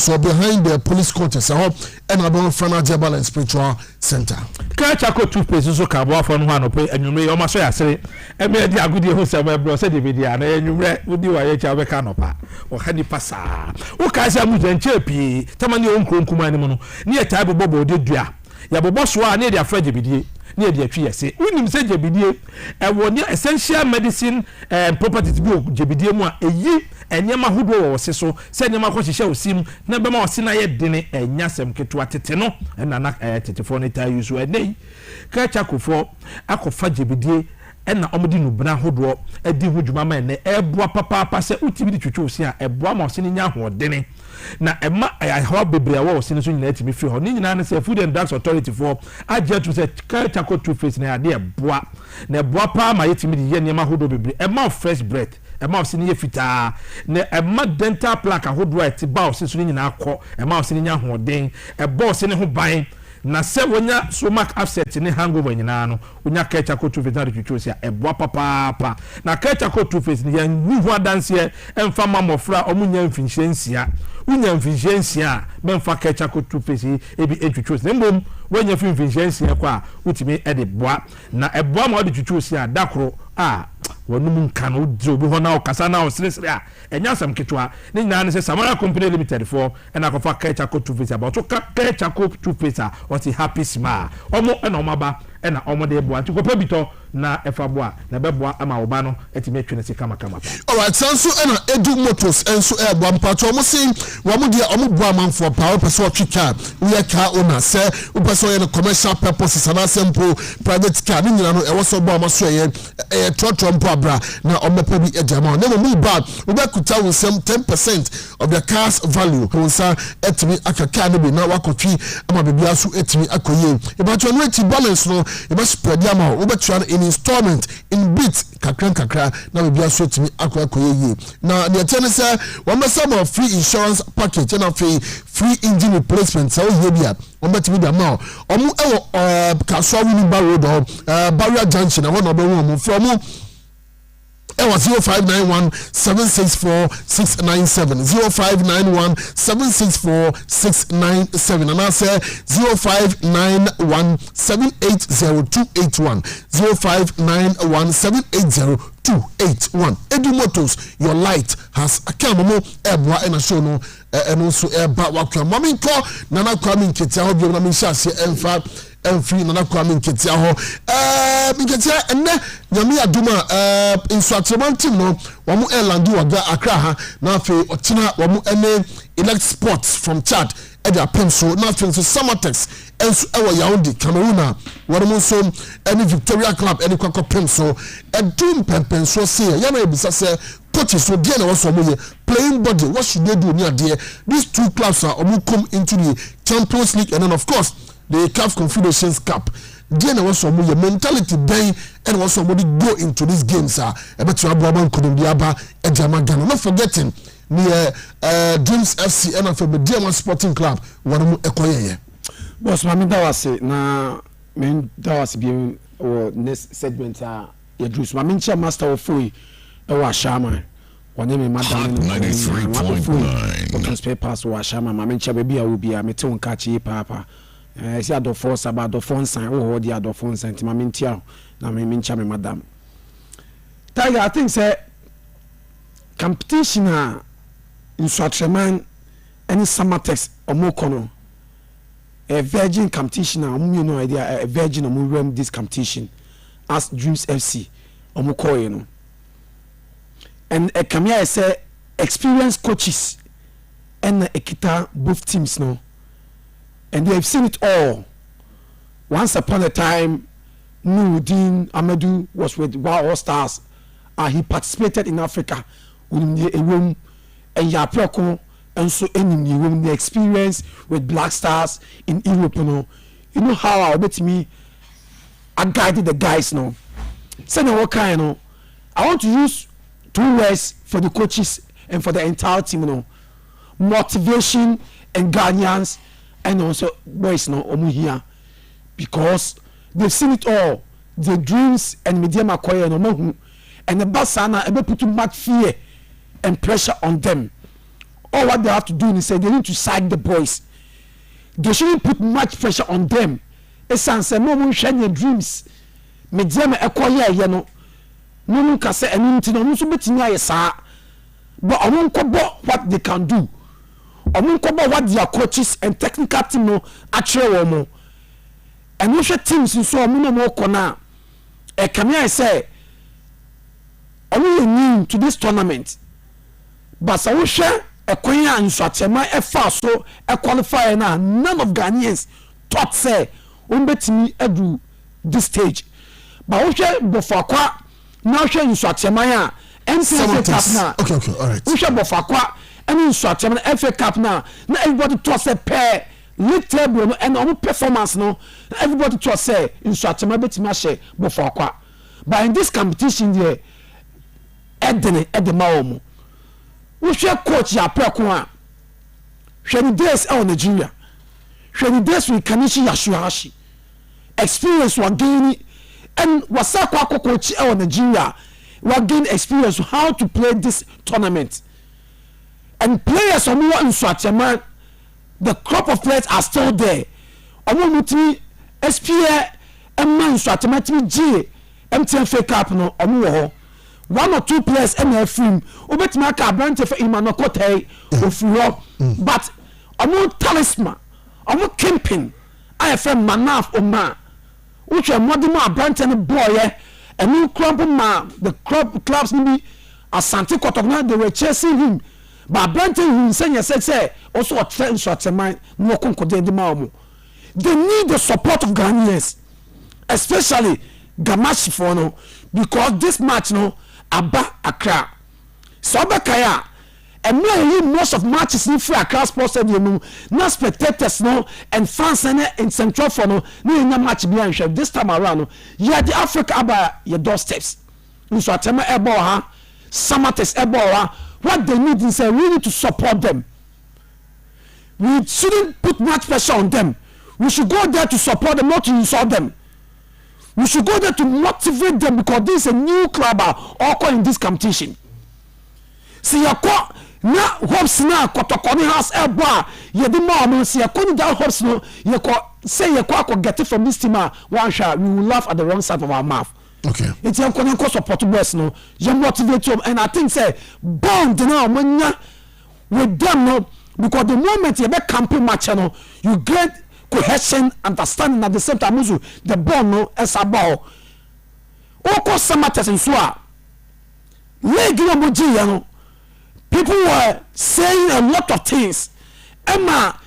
so behind the police quarters. I hope and I don't find out Jabal and Spiritual Center. Chako toothpaste so ka bo afọ no ha no pe anwumre o ma so ya sere e me di agudi ho se bro se de dia na anwumre udi wa ye cha be ka no pa o ha ni pasa o ka sha mu nche pi tamani o nkronkuma ni mu no ni e ta bobo de dua ya bobo so a na de afra jebidie na de atwi yese unim se jebidie e wo ni essential medicine properties bi o jebidie mu a eyi enyema hodo wo se so se enyema ko hihye osim na be ma o se na ye dene enyasem keto tete no na na tetefo ne ta yusu enei ka chakofo akofa jebidie na omodi nubna hodo edi ho dwuma ma ne eboa papa se utibi di twetwe osi a eboa ma o se ne nya ho dene na ema ayaho bebre wo se ne so nyina atimi fi ho ni nyina ne se Food and Drugs Authority for agent to say ka chako toothpaste na ade eboa na eboa pa ma yetimi di ye ne ma hodo bebre ema fresh breath ema of sini fita na ema dental plaque ahodo ati ba of sini nyina akọ ema of sini nya hoden ebo sini ho ban na se wonya stomach upset ni hangover nyina no wonya Chako toothpaste na twitwo sia ebo papa na Chako toothpaste ni yan hu adanse emfa mamofra omunya mfinhyensia unya mfinhyensia memfa Chako toothpaste ebi etwitwo sia mbom wonya mfinhyensia kwa utimi ede boa na ebo ma ode twitwo sia dakoro wanum nka no obi ho na okasa na osresre a enyasam ketwa ne nyina ne se Samara Company Limited for na akofa Chako toothpaste about Chako toothpaste o ti happy smile omo na omaba na omo de boa tikopa bito na efabo na beboa ama oba no etime twene se kama pa. All right, so na Edu Motors enso ebo mpato omo sin wo mo dia omo boa manfo power person twika we car owner say we person ye commercial purposes and simple private car ni nyina no e wo so boa maso ye trotro abra na omepa bi ejama na mo bad we be kuta wo sem 10% of the car's value ko sa etimi akaka na bi na wakotwi ama bibia so etimi akoye e ba to no eti balance no e ba spread am we be try in installment in bits kakra na bibia so etimi akoye ye na the ten say one be some of free insurance package and free engine replacement so here bia one betimi da ma omu ewo kaso wini ba road barrier junction na one obo won from It was 0591 764 697 0591 764 697 and I say 0591 780 281 0591 780 281. Edu Motors, your light has a camera ebwa and a show no and also eba wakwa mami ko nana kwami nketia ho bi na mi hyase emfa emfri nana kwami nketia ho nketia enne nyame aduma instructor team no wamu airland waga Accra ha na afi otina wamu ene elect sports from Chad ede apemso na afi so Samatex enso ewo Yaoundé Cameroon wamu so ene Victoria Club ene kwakọ pemso edum pempenso se ya na ebisa se coaches so there na was playing body. What should they do near there? These two clubs are come into the Champions League and then of course the CAF Confederations Cup. There na was mentality then and was somebody go into these games about to Abraham Kodumbiaba and Jamagano. Not forgetting near Dreams FC and for the Diamond Sporting Club. One ekoye. Boss, mami that was it. Na men that was being or next segment ya Dreams. Mami chair master of free. Ewa Shama, wanemi madam 93.9. Transfer pass wa Shama, mami ncha bebi ubi amete unkachi papa. Si adofo saba adofo sign, oh di adofo sign. Mami ntia na mami ncha me madam. Tiger, I think say competition in Swatreman any Samatex omokono. A virgin competition you know idea a virgin run this competition as Dreams FC omoko you know. And a Kamia say experienced coaches and a kita both teams no, and they have seen it all. Once upon a time, Nuruddin Amadou was with Wow All Stars. He participated in Africa with a room and Yapioko, and so any room the experience with Black Stars in Europe. You know how I bet me I guided the guys no. Say no what kind no. I want to use 2 words for the coaches and for the entire team no. Motivation and guardians and also boys no omu here because they've seen it all. The dreams and media makoye no mahu and the basana ebe put too much fear and pressure on them. All what they have to do is say they need to side the boys. They shouldn't put much pressure on them. Esan say no one share your dreams. Media me ekoye ye no. No one can say anything no so betimi aye saa. But omo nkobo what they can do. Omo nkobo what their coaches and technical team no actually womo. And we should teams so omo no mo kona. E come here say omo new to this tournament. But so we share Ekwenya and Swatema so qualify na none of Ghanaians thought say umbetimi edu this stage. But we share Bofakwa now share in Swatema ya FA Cup na. Okay, all right. We share Bofakwa and in Swatema FA Cup na everybody thought say pair league table and on performance no everybody thought say in Swatema betimi share Bofakwa. But in this competition there edema we share coach ya preko a days in Nigeria days with Kanishi Yashuhashi experience wa gain and wasakwa coach in Nigeria wa gain experience how to play this tournament and players on in Swatema the crop of players are still there omo mutimi SPA and man Swatema timi G MTN Cup no omo ho 1 or 2 players MF film obetimi aka branch for Imanokote ofuro but omo talisman omo camping IFM manaf oma which are modern branch and boy and new club ma the clubs ni Asante Kotoko they were chasing him but branch him say also a trend short man no konkode de ma they need the support of Ghanaians especially Gamashi for no because this match no Aba Accra. So Abakaya, and most of matches in free Accra Sports Stadium, no spectators no and fans in Central for no match behind this time around. You had the Africa Aba your doorsteps. So Atema Eboha, Samates Eboha, what they need is we need to support them. We shouldn't put much pressure on them. We should go there to support them, not to insult them. We should go there to motivate them because this is a new club all in this competition. See your na hopes na Kotoko house eba ye the mom see your that hopes no you say you get it from this team one shot we will laugh at the wrong side of our mouth. Okay. It's your support boys no you motivate them and I think say bond now manya with them no because the moment you be camping match no you get cohesion, understanding at the same time the ball no as a ball. Oko Samates and Swa. People were saying a lot of things. Emma,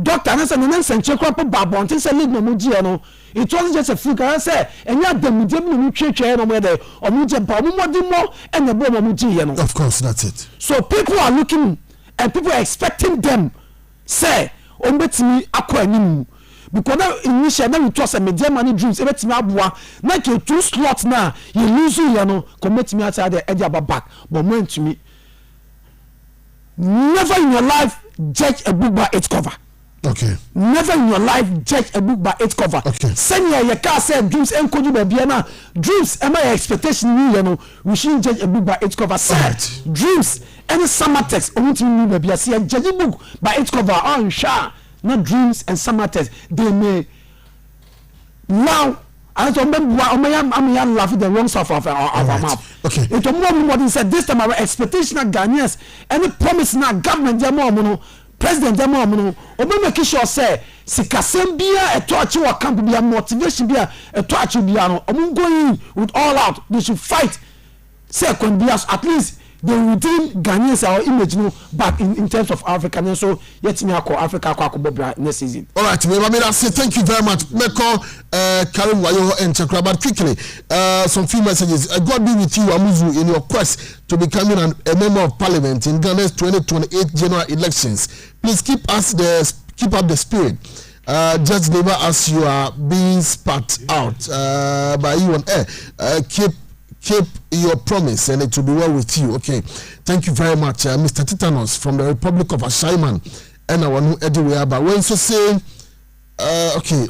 Dr. Nelson and Check up Babon, things a little Mujiano. It wasn't just a figure, I said, and yet the Mujian church or whether or Mujian Pamudimo and the Bomo Mujiano. Of course, that's it. So people are looking and people are expecting them say, Ombetimi Aquanimu. Because now initially now we trust a media money dreams ebetimi aboa na ke 2 slots na you lose you know commit me outside the edge about back but more to me never in your life judge a book by its cover. Okay. Never in your life judge a book by its cover. Okay. Senior you can say dreams and could you be na dreams am I expectation you know we shouldn't judge a book by its cover. Right. Dreams any summer text only be see a judge a book by its cover on sha. Not dreams and summaters they may now I remember I'm laughing the wrong side of our mouth. Okay. It's more than said this time our expectation of Ghanaians any promise now government jamono president jamono obe make sure say sikasem bia etoachi wa camp bia motivation bia etoachi bia no omo going with all out they should fight say kon bia at least they retain Ghanaians our image no back in terms of Africa and so yet me call Africa kwa next season. All right, I say thank you very much. Meko Karim Wayo and Chakra, but quickly some few messages. God be with you, Amuzu, in your quest to becoming a member of Parliament in Ghana's 2028 general elections. Please keep up the spirit just never as you are being spat out by you on air. Keep your promise and it will be well with you. Okay, thank you very much, Mr. Titanos from the Republic of Ashaiman. And I want to anywhere, but when you say, okay.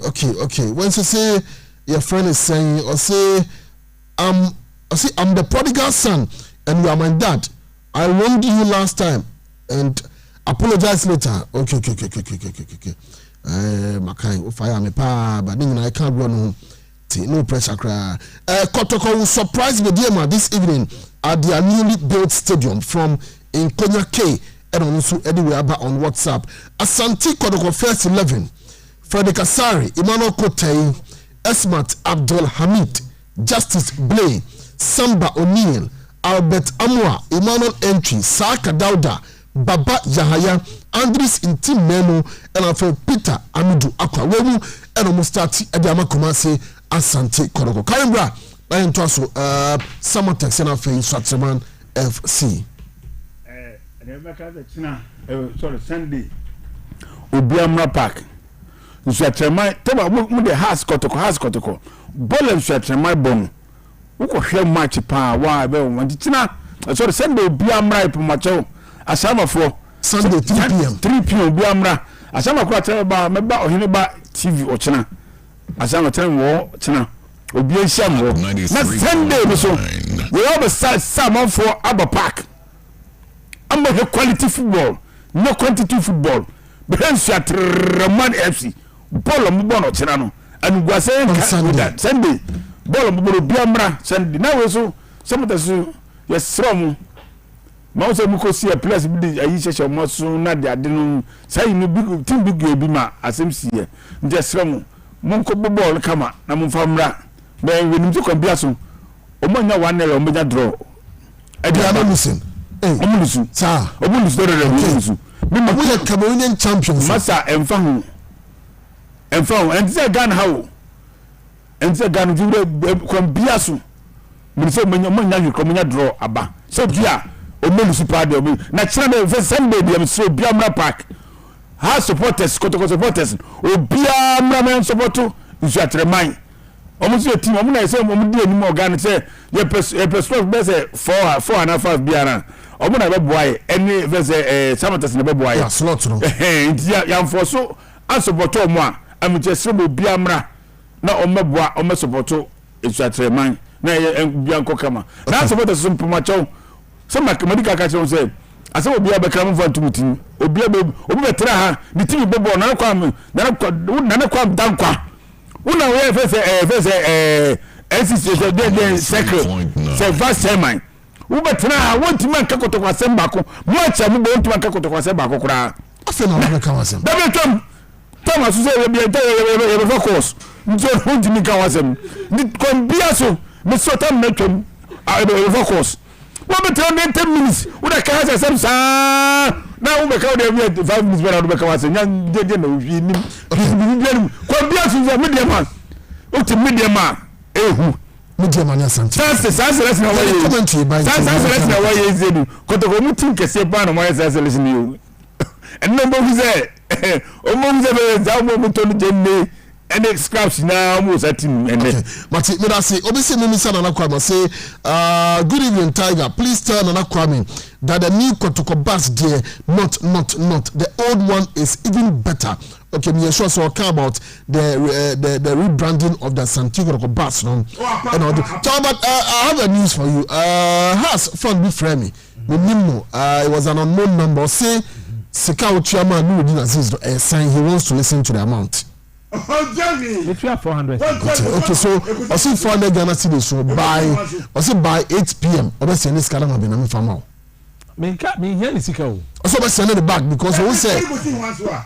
When you say your friend is saying, or say, I'm the prodigal son, and you are my dad. I wronged you last time, and apologize later. Okay. Makai, fire me pa, but then I can't go no. No pressure cry. Kotoko will surprise Medema this evening at their newly built stadium from Nkonya K and also anywhere on WhatsApp. Asante Kotoko first 11. Frederick Asari, Emmanuel Kotei, Esmat Abdul Hamid, Justice Blay, Samba O'Neill, Albert Amwa, Emmanuel Entry, Saka Dauda, Baba Yahaya, Andres Intimenu, and Alfred Peter Amidu Akwa. Wemu and almost start at the Amakumase Asante Kotoko. Karimbra, I am Tosso, Samatex and Alfred Swatsman FC. Sorry, Sunday. Obiamra Park. Nsuatremai teba mu de has kotoko bolen nsuatremai bom uko hwe match pa wa be won tina so Sunday Obiamra ipomacho asamafo Sunday 3 p.m. Obiamra asamako atere ba meba ohene ba TV ochina asama tere wo tina obi enham wo na Sunday no so we all start some for Abba Park am the quality football no quantity football Bensia Traman FC ball mbono chira no anugwase Sunday ball mbono biamra Sunday na we so some of so yesrom ma so mukosi a place bi ayi cheshe mo so na de ade no sai no big team big bi ma asemsi ye nde srom monko ball kama na momfamra be wenim to kwambia so o manya 1-0 o manya draw Adiana listen omunusu sa omunusu do re omunusu we are Cameroonian champions. Masa emfahu enze Ghana hawo enze Ghana jure kwambia so me se manya hwekomnya draw aba so dia omelusu pa de na kira na Sunday dia so Biamra Park ha supporters kotoko supporters Obiamra men supporto nsuatreman omusu team omu na se omu die ni mo Ghana se ye person be se 4 and 5 biara omu na be boy any verse samatas na be boy ya slot no ya mfoso asupporto omu a amchesre Obiamra na omeboa omesupporto nsuatreman na ye bianko kama na supporters so mpamacho so makamadi ka che say ase obi abekra mo fantum tin obi betra ha ni timi bobo na kwa dankwa una we fese NCC de secret say first time we betra ha wonti man ka kotoko asem bako mo acha mo wonti man ka kotoko asem bako kura afi na na ka wasem da betom Thomas say we be focus njo wonti mi ka wasem ni kombia so me so tam na twem focus what better than 10 minutes what I can't say some now we can do 5 minutes when I do come say yan dey na wi ni ko bia so media man o ti media man ehu media man Asante sanse na wa ye zedu ko to ko mutin kese pa na mo ye sanse listen you and no mo say o mo say be za mo to no jenne and scraps now almost at him and but me that say obisi me Mr. Nana Kwame say good evening Tiger, please tell Nana Kwame that the new Kotoko bus there not the old one is even better. Okay, me sure so talk about the rebranding of the Santiago Kotoko bus no and all but I have a news for you. Has from be frame me nimo it was an unknown number say Sika Chairman Nuruddin Aziz sign he wants to listen to the amount. It's 400. Okay, so I see 400 Ghana cedis. So by 8 p.m. I send this Ghana be na farmer. Me here ni sika o. So I send it back because we say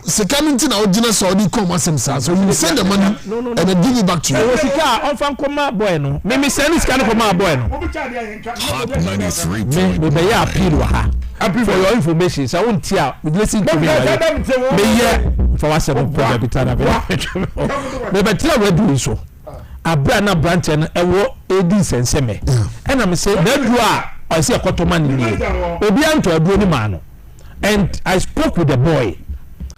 sika minti na original Saudi come asem sa. So you send the money and then give it back to you. E sika on fan koma boy no. Me send sika no koma boy no. Hot 93. Me be ya appeal wa ha. For your information, so I won't hear. Listen to me. Me here for us seven program bitana be. Me be tell we do so. Abra na branch na ewo edi senseme. And I'm say na do I see a cotton man in here. Obi anto aduro ni ma no. And I spoke with the boy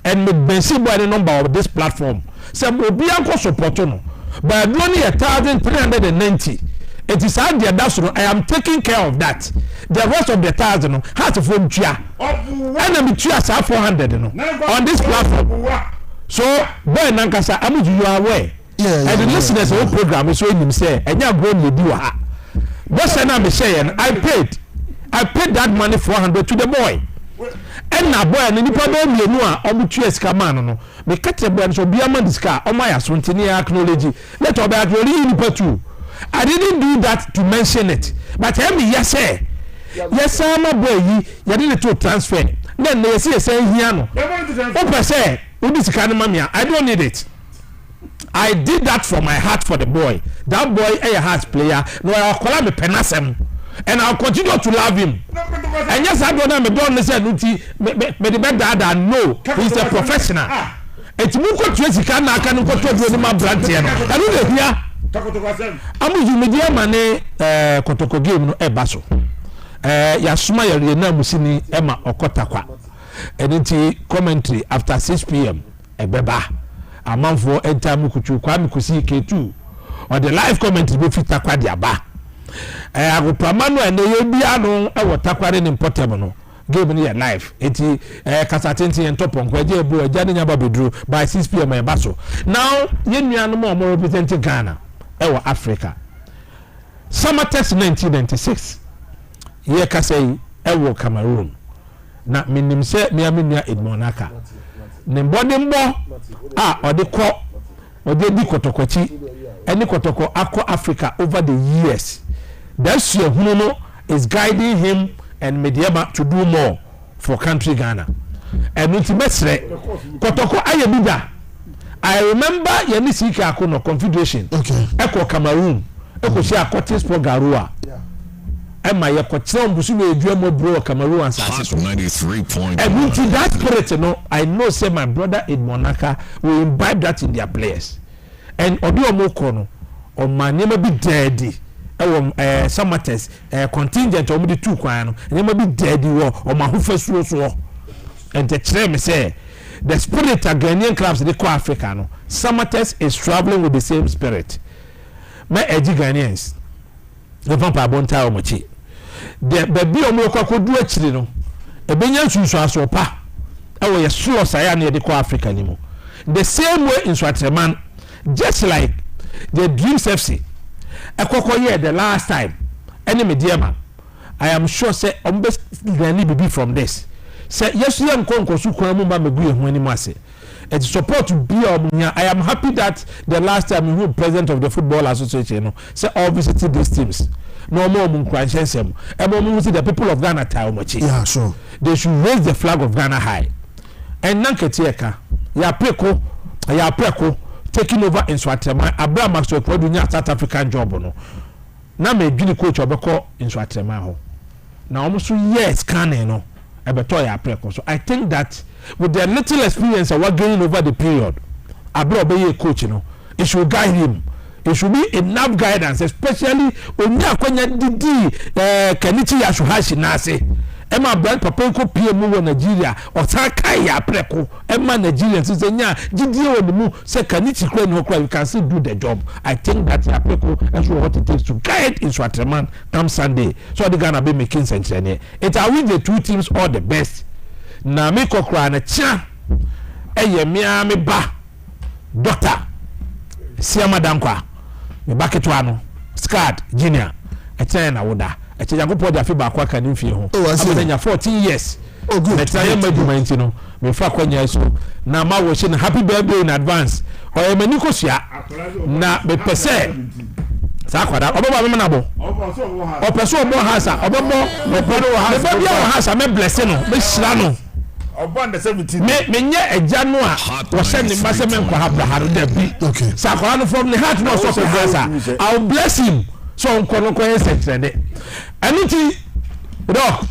and me bensi boy the number of this platform say obi anko support no but only 1,390 it is out there that's I am taking care of that the rest of the 1,000 no how to phone tua and me tua 400 no on this platform so boy nankasa am you are aware and the listeners of the program is when him say enya go le bi wa ha but say na me say I paid that money 400 to the boy and na boy and nipa do mienu a omutu esika man no me kete boy so bia man diska o ma ya so ntini acknowledge let obe acknowledge nipa too. I didn't do that to mention it but tell me yes sir yes my boy you didn't to transfer then they say here no o say o disika no mamia I don't need it. I did that from my heart for the boy. That boy a heart player no I call me penasem and I'll continue to love him. And yes, I don't say me the better no, he's a professional. It's muko twesi kana aka nko to ma brand here no. I don't hear. Amu you media mane kotoko game no e baso. Ya suma ya na musini ema okotakwa. Enti commentary after 6 p.m. ebeba. Amanfo enta mukuchu kwa mikusi K2 or the live commentary be fit takwa dia ba. Agopamano ene yebia no e wotakware ni portable no game ni live enti kasatenti en top on kwaje ebu eja ni nyaba bedru by 6 p.m. e baso now yenua no mo represent Ghana e wo Africa summer test 1996 ye kasai e wo Cameroon na minim se miamenua Edmonaka ne mbodimbo ode di kotokwachi eni kotoko akọ Africa over the years. That's your Huno is guiding him and Mediama to do more for country Ghana. And ultimately, Kotoko Ayabida. I remember Yanisika Akono Confederation. Okay. Eko Cameroon. Eko Shia Cotis for Garua. And my Yakoton Busume Duemo Bro Cameroon and Sassi. 93.1. And with that spirit, I know say my brother in Monaca will imbibe that in their players. And Odio Mokono on my name be daddy. Summertest contingent or the 2 kwan no never be dead war or my who first so and the trem say the spirit of Ghanaian clubs they call Africa no Summertest is traveling with the same spirit my edgy Ghanaians the pampa bonta o mochi the baby o mo kwa do akiri no e benya sunsu asopa e wo ye so saya na they call Africa ni mo the same way in Swaziland just like the Dreams FC Ekoko the last time enemy dear I am sure say best be from this say yes you am konkosu kwamu ba megu ehu animu ase it support to be I am happy that the last time who president of the Football Association say all visited these teams no more munkwansem the people of Ghana taumachi yeah sure they should raise the flag of Ghana high and nanketieka ya preko taking over in Swaziland Abraham Maxwell Produnya South African job no na me dwini coach obeko in Swaziland ho na almost years can no ebeto ya preko so I think that with the little experience we're gaining over the period Abraham be coach no it should guide him it should be enough guidance especially when akwanya didi Kenichi Yashuhashi na ase Emma brand papa ko PM wo Nigeria o san kai ya preko Emma Nigeria say nya gidi o mu say Kenichi kro no kro you can still do the job. I think that ya preko that's what it takes to guide in Swaziland come Sunday so the Ghana be making sense any it are with the two teams all the best na me kokra na cha eye mia me ba doctor Siama Dankwa me baketwa no Scad Junior eten na woda eche Yankopɔ da fi ba kwa kan mfie ho abenya 14 years oh good better you measurement no me fa kwanya so na ma wo she na happy birthday in advance o ye mani ko sia na me pese sa kwada oboba me na bo o pese obo hasa obobo me pere wo hasa me bia wo hasa me bless no me hira no obo the 17 me nye eja no a wo she ni ma se me nkwa Abraham da bi okay sa kwada no from the heart no so hasa I'll bless him so nkono ko yesetrede aniti rock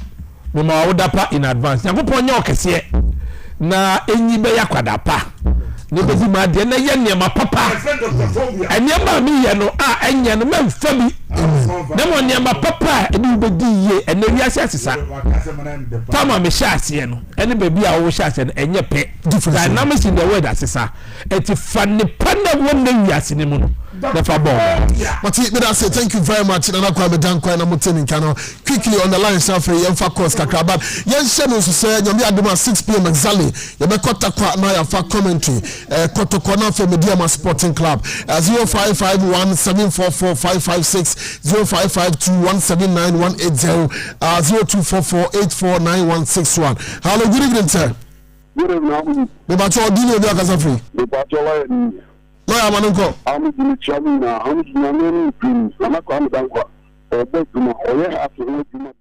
me ma woda pa in advance Yankopɔ nya okese na enyi be yakwada pa ne bezi ma de na ye ne ma papa enya ma mi ye no a enya no memfa bi mo nneɛma papa ɛne wobɛdi yie ɛnɛ wiase asesa tama mehyɛ aseɛ no ɛne baabi a wohyɛ aseɛ no ɛnyɛ pɛ dynamics in the world asesa ɛti fa nipa na wɔm na wiase ne mu no never born. But I say thank you very much. And I'm going to thank you quickly on the line. Safari, Yemfa Course Kakrabat. Yes, Shemus said, you'll be at 6 p.m. exactly. You'll be caught up now for commentary. Kotokona for Mediama Sporting Club. 0551-744-556, 0552-179-180, 0244-849-161. Hello, good evening, sir. Good evening. Bebacho, Dino Biakasafri. Bebacho, Lawyer Manunko. I'm going to travel now. I'm going to travel. I'm going to travel. I'm going to travel.